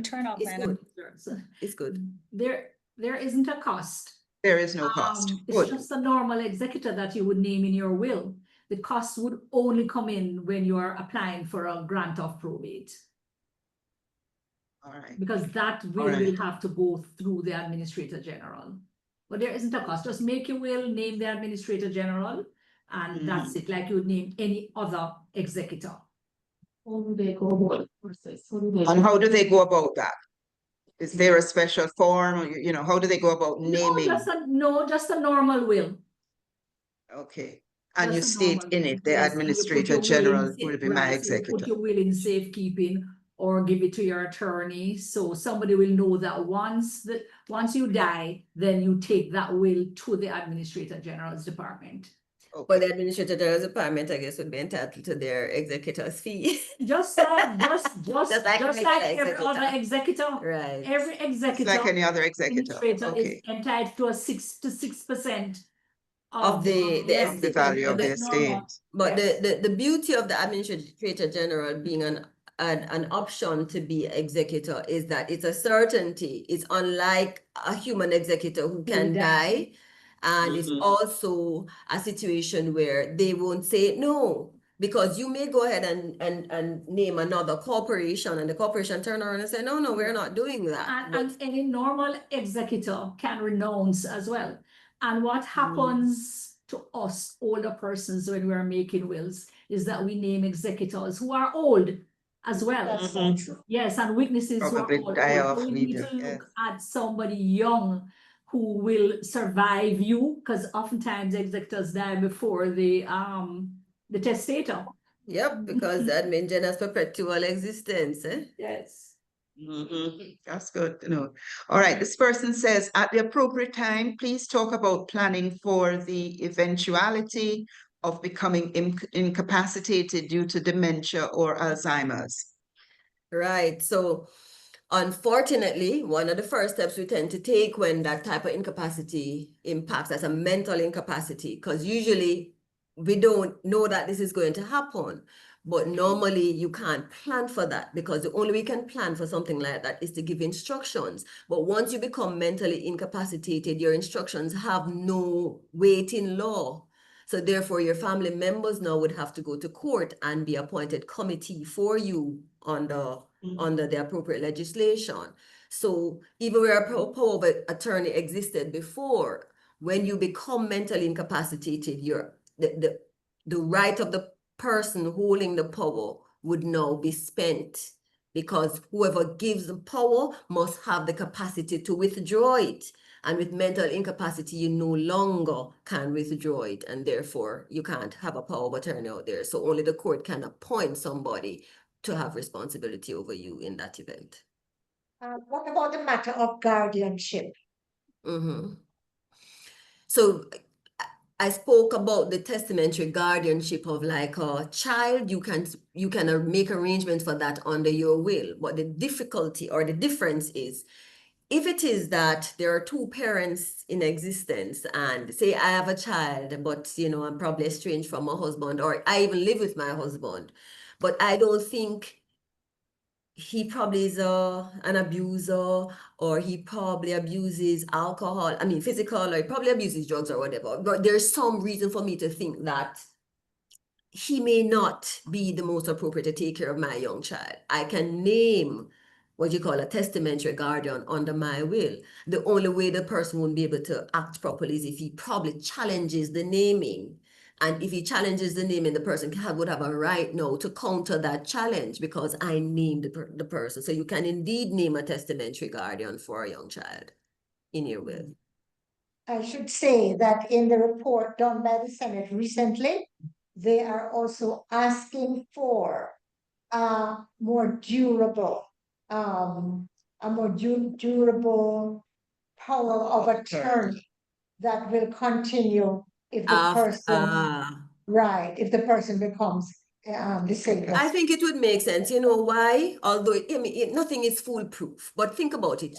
turn off. It's good. It's good. There isn't a cost. There is no cost. It's Good. just a normal executor that you would name in your will. The cost would only come in when you are applying for a grant of probate. All right. Because that will have to go through the Administrator General. But there isn't a cost. Just make your will, name the Administrator General, and that's it, like you would name any other executor. And how do they go about that? Is there a special form, or, you know, how do they go about naming? Just a normal will. Okay. And you Just a state normal in will. it, the Yes, and you put Administrator your will in General safe- will be my right, so you executor. put your will in safekeeping or give it to your attorney, so somebody will know that once you die, then you take that will to the Administrator General's department. But the Administrator General's department, I guess, would be entitled to their executor's fee. Just like like every other executor. Right. Every It's executor. like any other executor. Administrator Okay. is entitled to a 6 to 6% Of the Of the value of the estate. But Yes. the beauty of the Administrator General being an option to be executor is that it's a certainty. It's unlike a human executor who can die. And it's also a situation where they won't say no, because you may go ahead and name another corporation and the corporation turn around and say, no, we're not doing that. And any normal executor can renounce as well. And what happens to us older persons when we're making wills is that we name executors who are old as well. Yes, and witnesses who Probably are old. die So off we need later, to yes. look at somebody young who will survive you, because oftentimes executors die before the testator. Yep, because that means has perpetual existence. Yes. That's good to know. All right, this person says, at the appropriate time, please talk about planning for the eventuality of becoming incapacitated due to dementia or Alzheimer's. Right. So unfortunately, one of the first steps we tend to take when that type of incapacity impacts as a mental incapacity, because usually we don't know that this is going to happen. But normally you can't plan for that, because the only way you can plan for something like that is to give instructions. But once you become mentally incapacitated, your instructions have no weight in law. So therefore, your family members now would have to go to court and be appointed committee for you under the appropriate legislation. So even where a power of attorney existed before, when you become mentally incapacitated, the right of the person holding the power would now be spent, because whoever gives the power must have the capacity to withdraw it. And with mental incapacity, you no longer can withdraw it, and therefore you can't have a power of attorney out there. So only the court can appoint somebody to have responsibility over you in that event. What about the matter of guardianship? So I spoke about the testamentary guardianship of like a child. You can make arrangements for that under your will. But the difficulty or the difference is, if it is that there are two parents in existence, and say I have a child, but I'm probably estranged from my husband, or I even live with my husband, but I don't think he probably is an abuser, or he probably abuses alcohol, physical, or he probably abuses drugs or whatever. But there's some reason for me to think that he may not be the most appropriate to take care of my young child. I can name what you call a testamentary guardian under my will. The only way the person won't be able to act properly is if he probably challenges the naming. And if he challenges the naming, the person would have a right now to counter that challenge, because I named the person. So you can indeed name a testamentary guardian for a young child in your will. I should say that in the report done by the Senate recently, they are also asking for a more durable power of attorney that will continue if the person becomes disabled. I think it would make sense. You know why? Although nothing is foolproof, but think about it.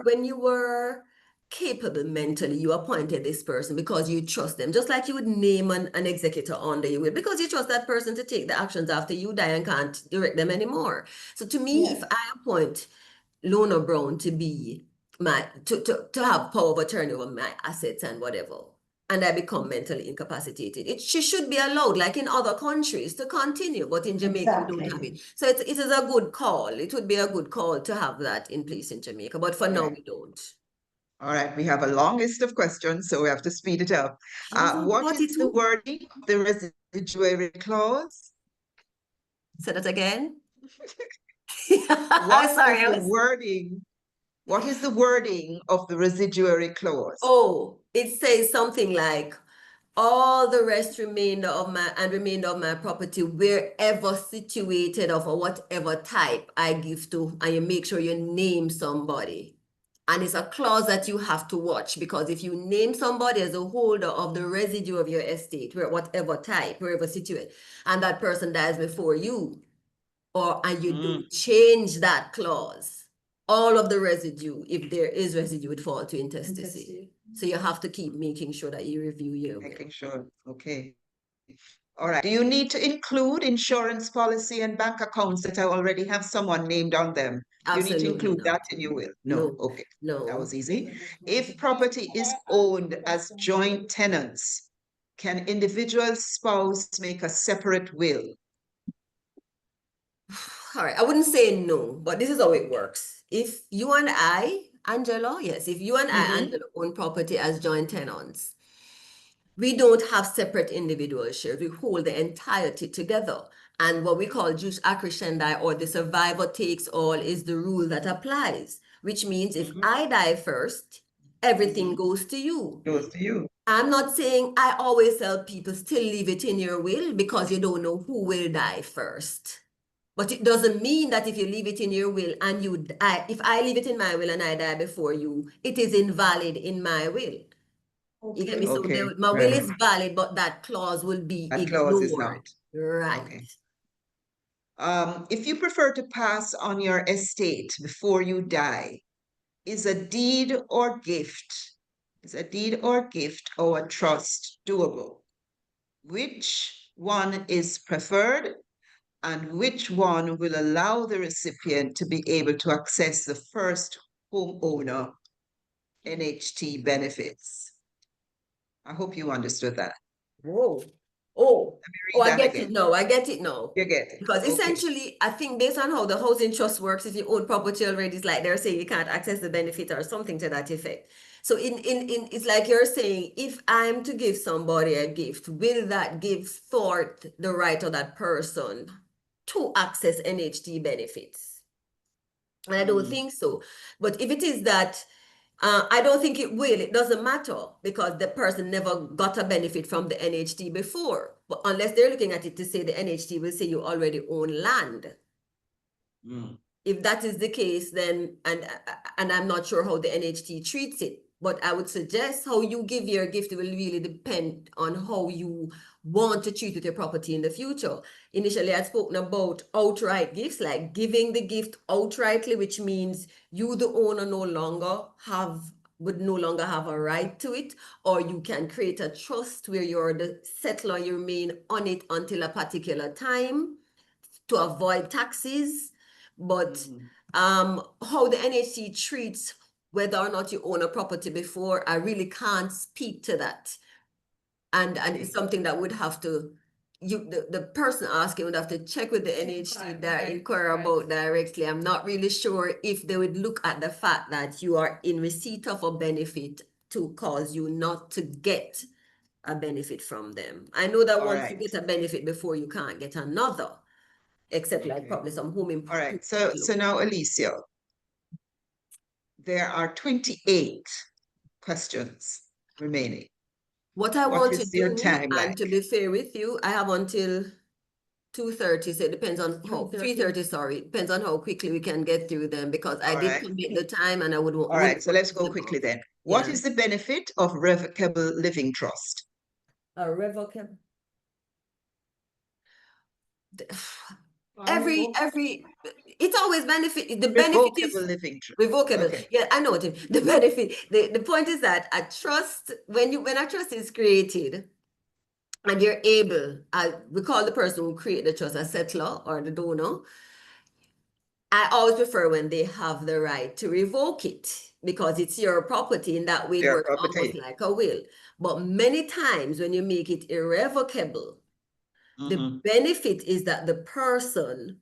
When you were capable mentally, you appointed this person because you trust them, just like you would name an executor under you will, because you trust that person to take the actions after you die and can't direct them anymore. So to me, if I appoint Lona Brown to be to have power of attorney over my assets and whatever, and I become mentally incapacitated, she should be allowed, like in other countries, to continue. But in Jamaica, we don't have it. So it is a good call. It would be a good call to have that in place in Jamaica. But for now, we don't. All right, we have a long list of questions, so we have to speed it up. What is the wording of the residuary clause? Say that again. What is the wording of the residuary clause? Oh, it says something like, all the rest remainder of my property, wherever situated of whatever type, I give to, and you make sure you name somebody. And it's a clause that you have to watch, because if you name somebody as a holder of the residue of your estate, whatever type, wherever situated, and that person dies before you, and you don't change that clause, all of the residue, if there is residue, would fall to intestacy. So you have to keep making sure that you review your will. Making sure, okay. All right. Do you need to include insurance policy and bank accounts that already have someone named on them? Absolutely. You need to include that in your will? No. Okay. No. That was easy. If property is owned as joint tenants, can individual spouse make a separate will? All right. I wouldn't say no, but this is how it works. If you and I, Angela, yes, if you and I, Angela, own property as joint tenants, we don't have separate individual shares. We hold the entirety together. And what we call jus accrescendi, or the survivor takes all, is the rule that applies, which means if I die first, everything goes to you. Goes to you. I'm not saying, I always tell people still leave it in your will, because you don't know who will die first. But it doesn't mean that if you leave it in your will and if I leave it in my will and I die before you, it is invalid in my will. You get me? So my will is valid, but that clause will be ignored. Clause is not. Right. Okay. If you prefer to pass on your estate before you die, is a deed or gift or a trust doable? which one is preferred and which one will allow the recipient to be able to access the first homeowner NHT benefits. I hope you understood that. Whoa. Oh, Read I that get again. it now. I get it now. You get it. Because Okay. essentially, I think based on how the housing trust works, if you own property already, it's like they're saying you can't access the benefit or something to that effect. So it's like you're saying, if I'm to give somebody a gift, will that gift thwart the right of that person to access NHT benefits? And I don't think so. But if it is that, I don't think it will. It doesn't matter because the person never got a benefit from the NHT before. But unless they're looking at it to say the NHT will say you already own land. If that is the case, then, and I'm not sure how the NHT treats it, but I would suggest how you give your gift will really depend on how you want to treat with your property in the future. Initially, I'd spoken about outright gifts, like giving the gift outrightly, which means you, the owner, would no longer have a right to it, or you can create a trust where you're the settler, you remain on it until a particular time to avoid taxes. But how the NHC treats whether or not you own a property before, I really can't speak to that. And it's something that would have to, the person asking would have to check with the NHC that inquire about directly. I'm not really sure if they would look at the fact that you are in receipt of a benefit to cause you not to get a benefit from them. I know that once you get a benefit before, you can't get another, except like probably some home improvement. All right, so now Alicia, there are 28 questions remaining. What I want to is your do, time and like? to be fair with you, I have until 2:30, so it depends on how, 3:30, sorry, depends on how quickly we can get through them, because I did commit the time and I would want. All right, so let's go quickly then. What is the benefit of revocable living trust? A revocable. It's always benefit. The benefit is Revocable living trust. revocable. Okay. Yeah, I know what the benefit. The point is that a trust, when a trust is created, and you're able, we call the person who create the trust a settler or the donor. I always prefer when they have the right to revoke it, because it's your property. In that way, it works almost like a will. But many times when you make it irrevocable, the benefit is that the person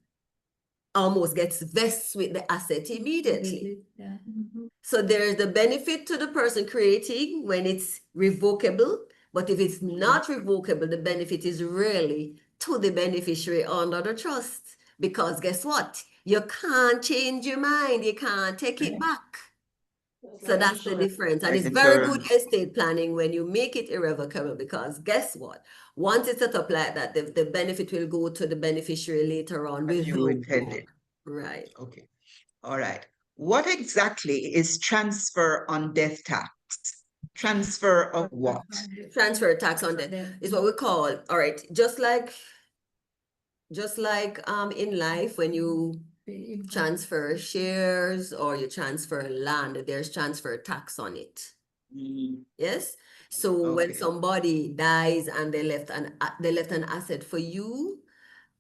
almost gets vested with the asset immediately. Yeah. So there's the benefit to the person creating when it's revocable, but if it's not revocable, the benefit is really to the beneficiary under the trust. Because guess what? You can't change your mind. You can't take it back. So that's the difference. And it's very good estate planning when you make it irrevocable, because guess what? Once it's set up like that, the benefit will go to the beneficiary later on. As you intended. Right. Okay. All right. What exactly is transfer on death tax? Transfer of what? Transfer tax on death is what we call, all right, just like in life, when you transfer shares or you transfer land, there's transfer tax on it. Yes. So when somebody dies and they left an asset for you,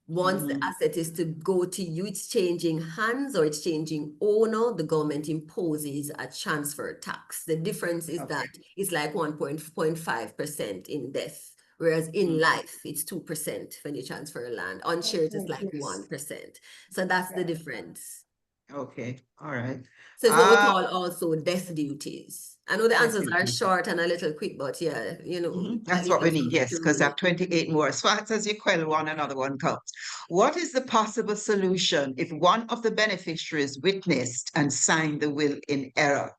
once the asset is to go to you, it's changing hands or it's changing owner, the government imposes a transfer tax. The difference is that it's like 1.5% in death, whereas in life it's 2% when you transfer land. On shares it's like 1%. So that's the difference. Okay, all right. So it's what we call also death duties. I know the answers are short and a little quick, but yeah, that's what we need, yes, because I have 28 more. As fast as you quell one, another one comes. What is the possible solution if one of the beneficiaries witnessed and signed the will in error?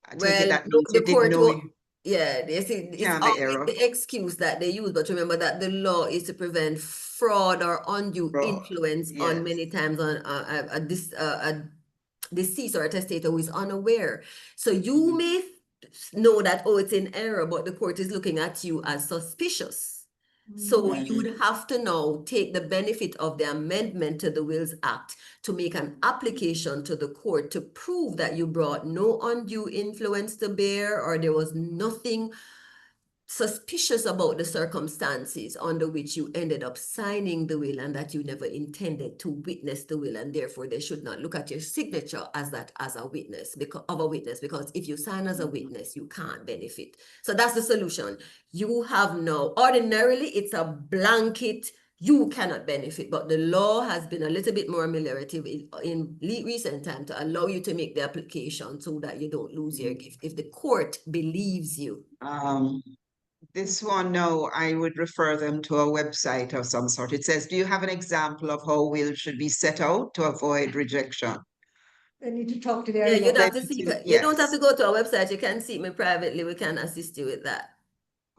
I take it that means the you didn't court know will, yeah, it's always error. the excuse that they use, but remember that the law is to prevent fraud or undue influence on many times on a deceased or a testator who is unaware. So you may know that, oh, it's in error, but the court is looking at you as suspicious. So you would have to now take the benefit of the amendment to the Wills Act to make an application to the court to prove that you brought no undue influence to bear, or there was nothing suspicious about the circumstances under which you ended up signing the will and that you never intended to witness the will, and therefore they should not look at your signature as a witness because if you sign as a witness, you can't benefit. So that's the solution. You have no, ordinarily it's a blanket, you cannot benefit, but the law has been a little bit more ameliorative in recent time to allow you to make the application so that you don't lose your gift if the court believes you. This one, no, I would refer them to a website of some sort. It says, do you have an example of how will should be set out to avoid rejection? They need to talk to their. Yeah, you'd have to Then see, it is- you don't have to yes. go to our website, you can seek me privately, we can assist you with that.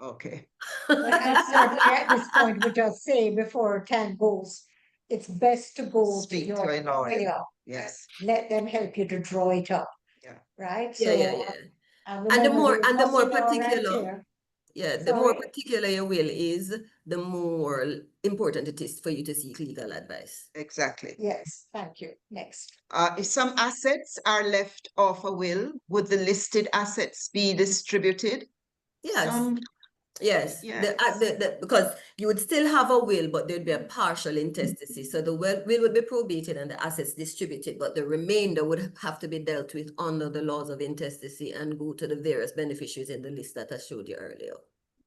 Okay, But I certainly at this point would just say before time goes, it's best to go Speak to to your a lawyer. lawyer. yes, Let them help you to draw it up. Yeah. Right? Yeah, yeah, So, yeah. and And the remember more Hussey law right particular, there. yeah, the more Sorry? particular your will is, the more important it is for you to seek legal advice. exactly. Yes, thank you. Next. If some assets are left off a will, would the listed assets be distributed? Yes. Some, Yes, because you would still have a will, but there'd be a partial intestacy. So the will would be probated and the assets distributed, but the remainder would have to be dealt with under the laws of intestacy and go to the various beneficiaries in the list that I showed you earlier.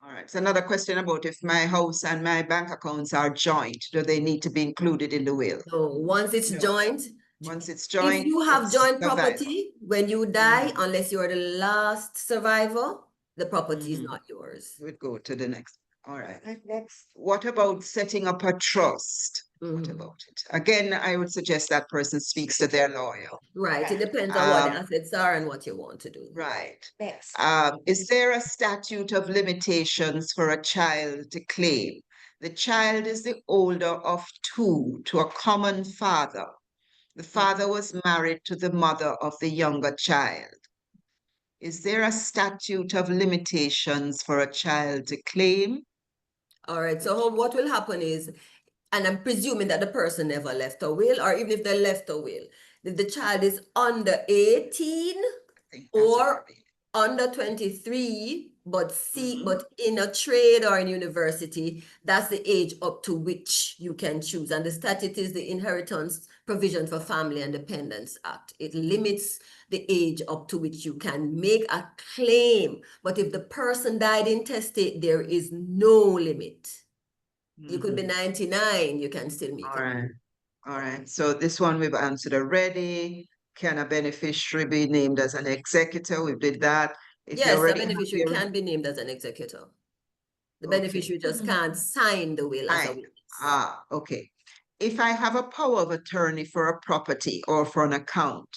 all right. So another question about if my house and my bank accounts are joint, do they need to be included in the will? So once it's No. joint, Once it's if joint, you have it's joint survival. property, when you die, unless you are the last survivor, the property is Mhm. not yours. We'd go to the next. All right. Next. What about setting up a trust? What Mhm. about it? Again, I would suggest that person speaks to their lawyer. Right, it depends on what the Um, assets are and what you want to do. Right. Next. Is there a statute of limitations for a child to claim? The child is the older of two to a common father. The father was married to the mother of the younger child. Is there a statute of limitations for a child to claim? All right, so what will happen is, and I'm presuming that the person never left a will, or even if they left a will, if the child is under 18 I think that's what or I mean. under 23, but Mhm. but in a trade or in university, that's the age up to which you can choose. And the statute is the Inheritance Provision for Family and Dependents Act. It limits the age up to which you can make a claim. But if the person died intestate, there is no limit. You could be 99, you can still make All it. right. All right. So this one we've answered already. Can a beneficiary be named as an executor? We did that. If you Yes, the already have beneficiary your- can be named as an executor. The Okay. beneficiary just can't sign the will as a Fine. witness. Okay. If I have a power of attorney for a property or for an account,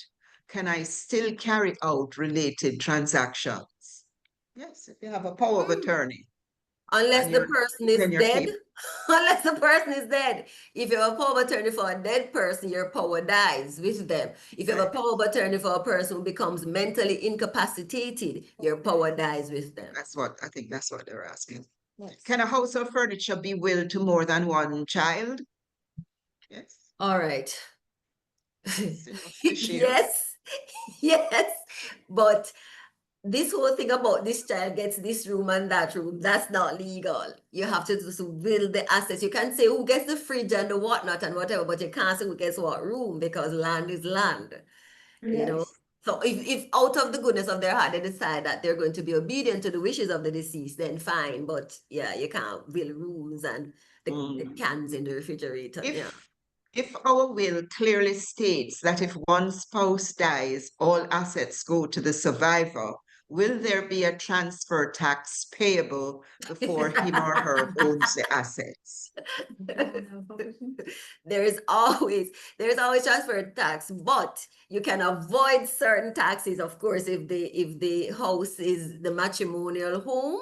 can I still carry out related transactions? Yes, if you have a power of attorney. Unless And the you're- person then is you're dead. capable. Unless the person is dead. If you have a power of attorney for a dead person, your power dies with them. If you have a power of attorney for a person who becomes mentally incapacitated, your power dies with them. I think that's what they're asking. Next. Can a house or furniture be willed to more than one child? Yes. All right. Fishy. Yes, yes, but this whole thing about this child gets this room and that room, that's not legal. You have to just will the assets. You can say who gets the fridge and the whatnot and whatever, but you can't say who gets what room because land is land. You know? Yes. So if out of the goodness of their heart they decide that they're going to be obedient to the wishes of the deceased, then fine. But yeah, you can't will rooms and the cans in the refrigerator. Yeah. If our will clearly states that if one spouse dies, all assets go to the survivor, will there be a transfer tax payable before him or her owns the assets? There's always transfer tax, but you can avoid certain taxes. Of course, if the house is the matrimonial home,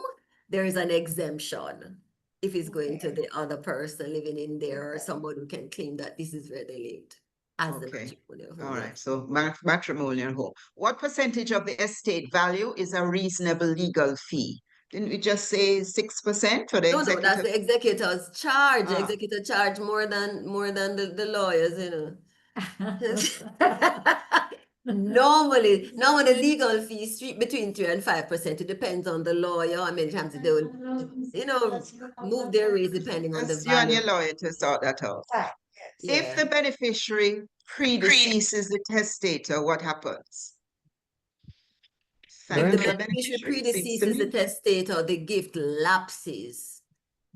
there is an exemption. If it's going to the other person living in there or somebody who can claim that this is where they lived as the Okay. matrimonial home. All yeah. right, so matrimonial home. What percentage of the estate value is a reasonable legal fee? Didn't we just say 6% for the No, executive? that's the executor's charge. The Ah. executor charge more than the lawyers, you know. Normally, legal fees between 3 and 5%. It depends on the lawyer. How many times they will, move their rates depending on the That's you and value. your lawyer to sort that out. Right, If Yeah. the beneficiary predeceases the testator, what happens? If the Thank you, beneficiary seems to predeceases the me. testator, the gift lapses.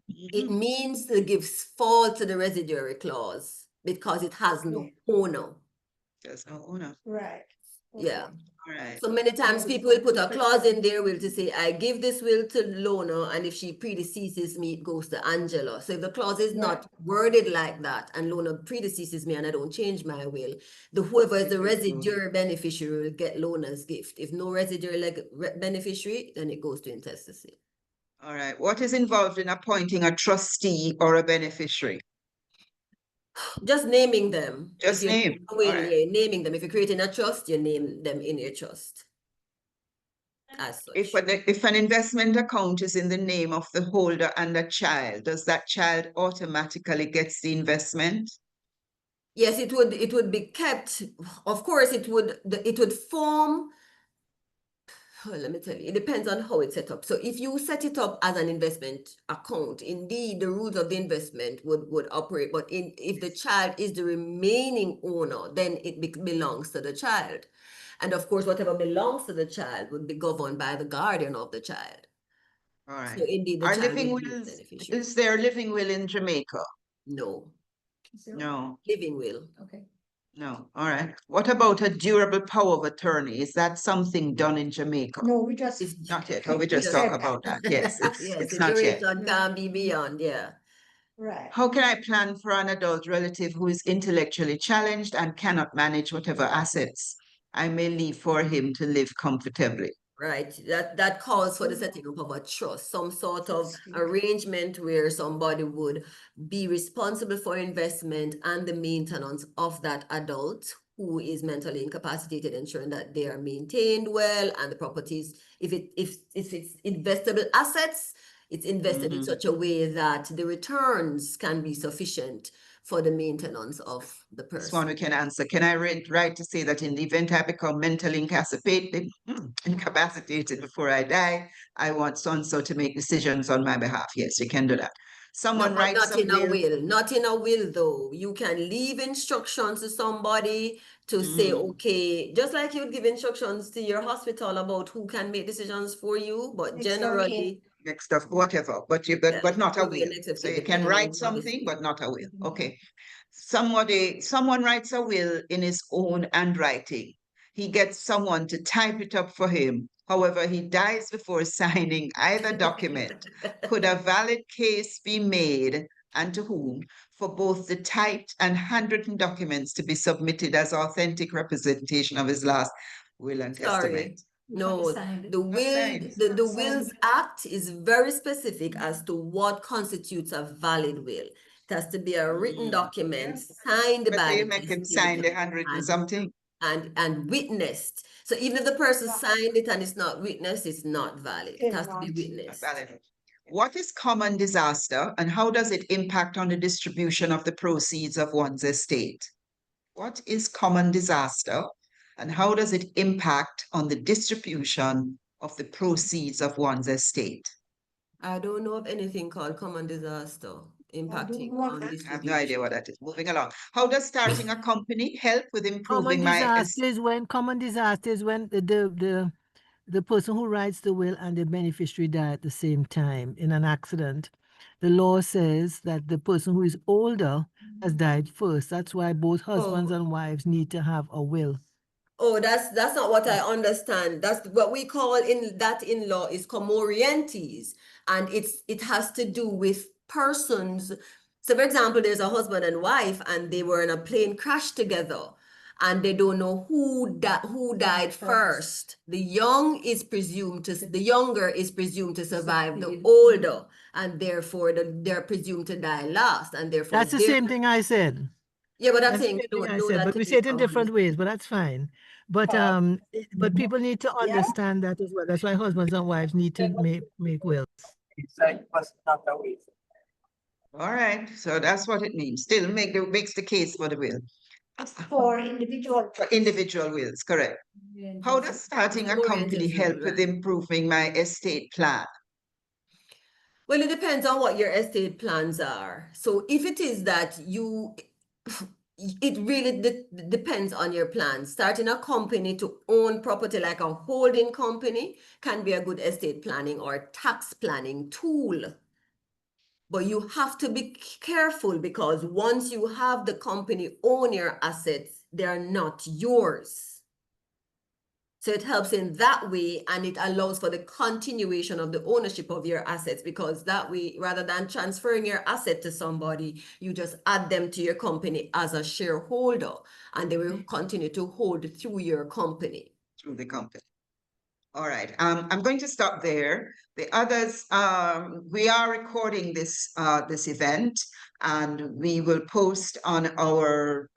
It Mhm. means the gifts fall to the residuary clause because it has no owner. There's no owner. right. Yeah. All right. So many times people will put a clause in their will to say, I give this will to Lona, and if she predeceases me, it goes to Angela. So if the clause is not worded like that, and Lona predeceases me and I don't change my will, whoever is the residuary beneficiary will get Lona's gift. If no residuary beneficiary, then it goes to intestacy. All right. What is involved in appointing a trustee or a beneficiary? Just naming them. Just If you're name. All will, right. you're naming them. If you're creating a trust, you name them in your trust. As such. If an investment account is in the name of the holder and a child, does that child automatically gets the investment? Yes, it would be kept. Of course, it would form. Well, let me tell you, it depends on how it's set up. So if you set it up as an investment account, indeed the rules of the investment would operate. But if the child is the remaining owner, then it belongs to the child. And of course, whatever belongs to the child would be governed by the guardian of the child. All right. So indeed, the Are child living would be the wills, beneficiary. is there a living will in Jamaica? No, No, living will. Okay. no. All right. What about a durable power of attorney? Is that something done in Jamaica? No, we just. It's Not yet. Oh, we just just- talk about that. Yes, Yes, it's the not yet. duration can be beyond, yeah. Right. How can I plan for an adult relative who is intellectually challenged and cannot manage whatever assets I may leave for him to live comfortably? Right, that calls for the setting up of a trust, some sort of arrangement where somebody would be responsible for investment and the maintenance of that adult who is mentally incapacitated, ensuring that they are maintained well and the properties, if it's investable assets, it's invested in such a way that the returns can be sufficient for the maintenance of the This one person. we can answer. Can I write to say that in the event I become mentally incapacitated before I die, I want so-and-so to make decisions on my behalf? Yes, you can do that. Someone No, but writes not a in a will. will, not in a will though. You can leave instructions to somebody to say, okay, just like you would give instructions to your hospital about who can make decisions for you, but generally, Next stuff, whatever, but yeah, but not a could be will. an exception, So you can depending on write the something, policy. but not a will. Okay. Someone writes a will in his own handwriting. He gets someone to type it up for him. However, he dies before signing either document. Could a valid case be made, and to whom, for both the typed and handwritten documents to be submitted as authentic representation of his last will and Sorry. testament? No, Signed. the will, signed. the Wills Act is very specific as to what constitutes a valid will. It has to be a written document signed But by they the make him sign the testator handwritten something. and witnessed. So even if the person signed it and it's not witnessed, it's not valid. It has to be Not witnessed. Valid. What is common disaster and how does it impact on the distribution of the proceeds of one's estate? What is common disaster and how does it impact on the distribution of the proceeds of one's estate? I don't know of anything called common disaster impacting know. on I have no distribution. idea what that is. Moving along. How does starting a company help with improving Common my disaster is when the person who writes the will and the beneficiary die at the same time in an accident. The law says that the person who is older has died first. That's why both husbands and wives need to have a will. Oh, that's not what I understand. That's what we call in law is commorientes, and it has to do with persons. So, for example, there's a husband and wife, and they were in a plane crash together, and they don't know who died first. The younger is presumed to survive the older, and therefore they're presumed to die last, and therefore That's the same thing I said. Yeah, but I'm That's the saying same we thing don't I know said, that but to we be say it in common. different ways, but that's fine. But people need to understand that as well. That's why husbands and wives need to make wills. All right, so that's what it means. Still makes the case for the will. For individual. For individual wills, correct. How does starting a More company individual, help with right. improving my estate plan? Well, it depends on what your estate plans are. So if it is that you, it really depends on your plans. Starting a company to own property like a holding company can be a good estate planning or tax planning tool. But you have to be careful because once you have the company own your assets, they are not yours. So it helps in that way, and it allows for the continuation of the ownership of your assets, because that way, rather than transferring your asset to somebody, you just add them to your company as a shareholder, and they will continue to hold through your company. Through the company. All right, I'm going to stop there. The others, we are recording this this event, and we will post on our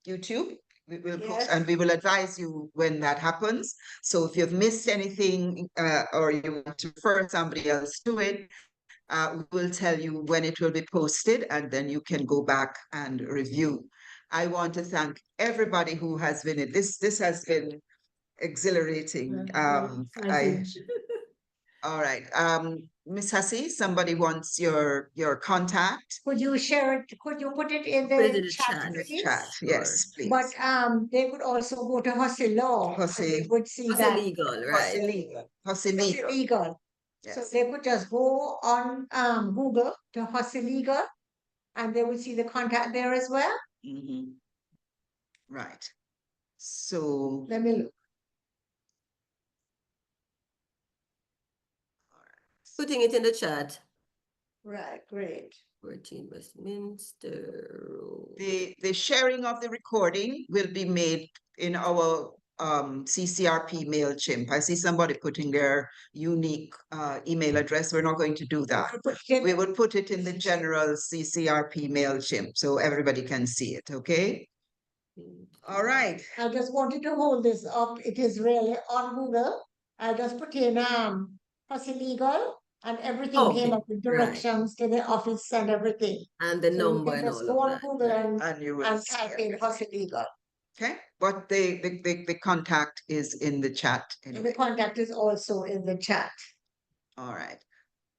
YouTube. We will post, Yes. and we will advise you when that happens. So if you've missed anything or you want to refer somebody else to it, we will tell you when it will be posted, and then you can go back and review. I want to thank everybody who has been in this. This has been exhilarating. All right. Miss Hussey, somebody wants your contact. Could you share it? Could you put it in Put it in the the chat, chat. In the please? chat, yes, please. But they could also go to Hussey Law. and Hussey- they would see Hussey that. Legal, Hussey right? Legal. Hussey Hussey Legal. Legal. So Yes. they could just go on Google to Hussey Legal, and they would see the contact there as well. Mhm. Right. So, Let me look. Putting it in the chat. Right, great. 14 Westminster Road. the sharing of the recording will be made in our CCRP MailChimp. I see somebody putting their unique email address. We're not going to do that. We will put it in the general CCRP MailChimp so everybody can see it, okay? All right. I just wanted to hold this up. It is really on Google. I just put in Hussey Legal, and everything came Okay, up with right. directions to the office and everything. And the So you number can and just all go of on that. Google right. And you will and see type in it. Hussey Legal. Okay, but the contact is in the chat And anyway. the contact is also in the chat. All right.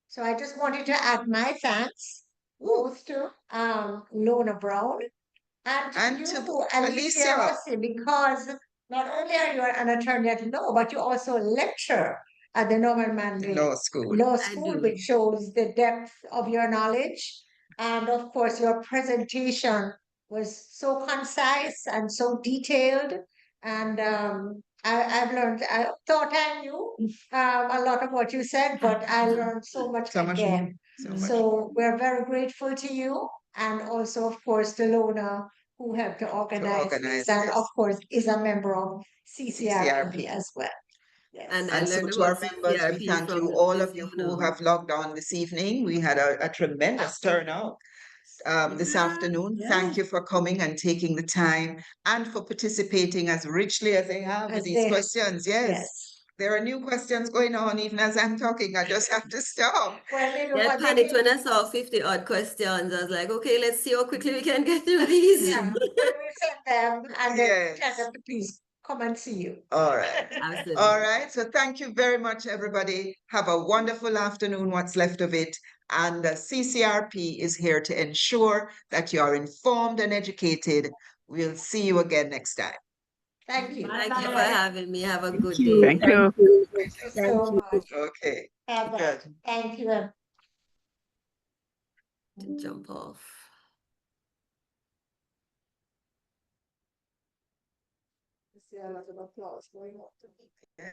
So I just wanted to add my thanks both to Lona Brown and to to you, Alicia Alicia. Hussey, because not only are you an attorney at law, but you also lecture at the Norman Manley Law School. Law I School, do. which shows the depth of your knowledge. And of course, your presentation was so concise and so detailed. And I've learned, I thought I knew a lot of what you said, but I learned so much So much more. again. So much. So we're very grateful to you, and also, of course, to Lona, who helped to organize organize this, and this. of course, is a member of CCRP CCRP. as well. Yes. And I And so learned to our about members, we CCRP thank you, from all this of you who evening. have logged on this evening. We had a tremendous turnout this Yeah, afternoon. yeah. Thank you for coming and taking the time and for participating as richly as they have with As these they- questions. Yes. Yes. There are new questions going on even as I'm talking. I just have to stop. Well, you know, Yeah, I but they panicked can- when I saw 50 odd questions. I was like, okay, let's see how quickly we can get through these. Yeah, we send them and then Yes. tell them to please come and see you. All right. Absolutely. All right. So thank you very much, everybody. Have a wonderful afternoon, what's left of it. And CCRP is here to ensure that you are informed and educated. We'll see you again next time. Thank you. Thank you for Bye. having me. Have a good you. day. Thank you. Thank you so much. Okay. Bye-bye. Good. Thank you. To jump off. See a lot of applause going on.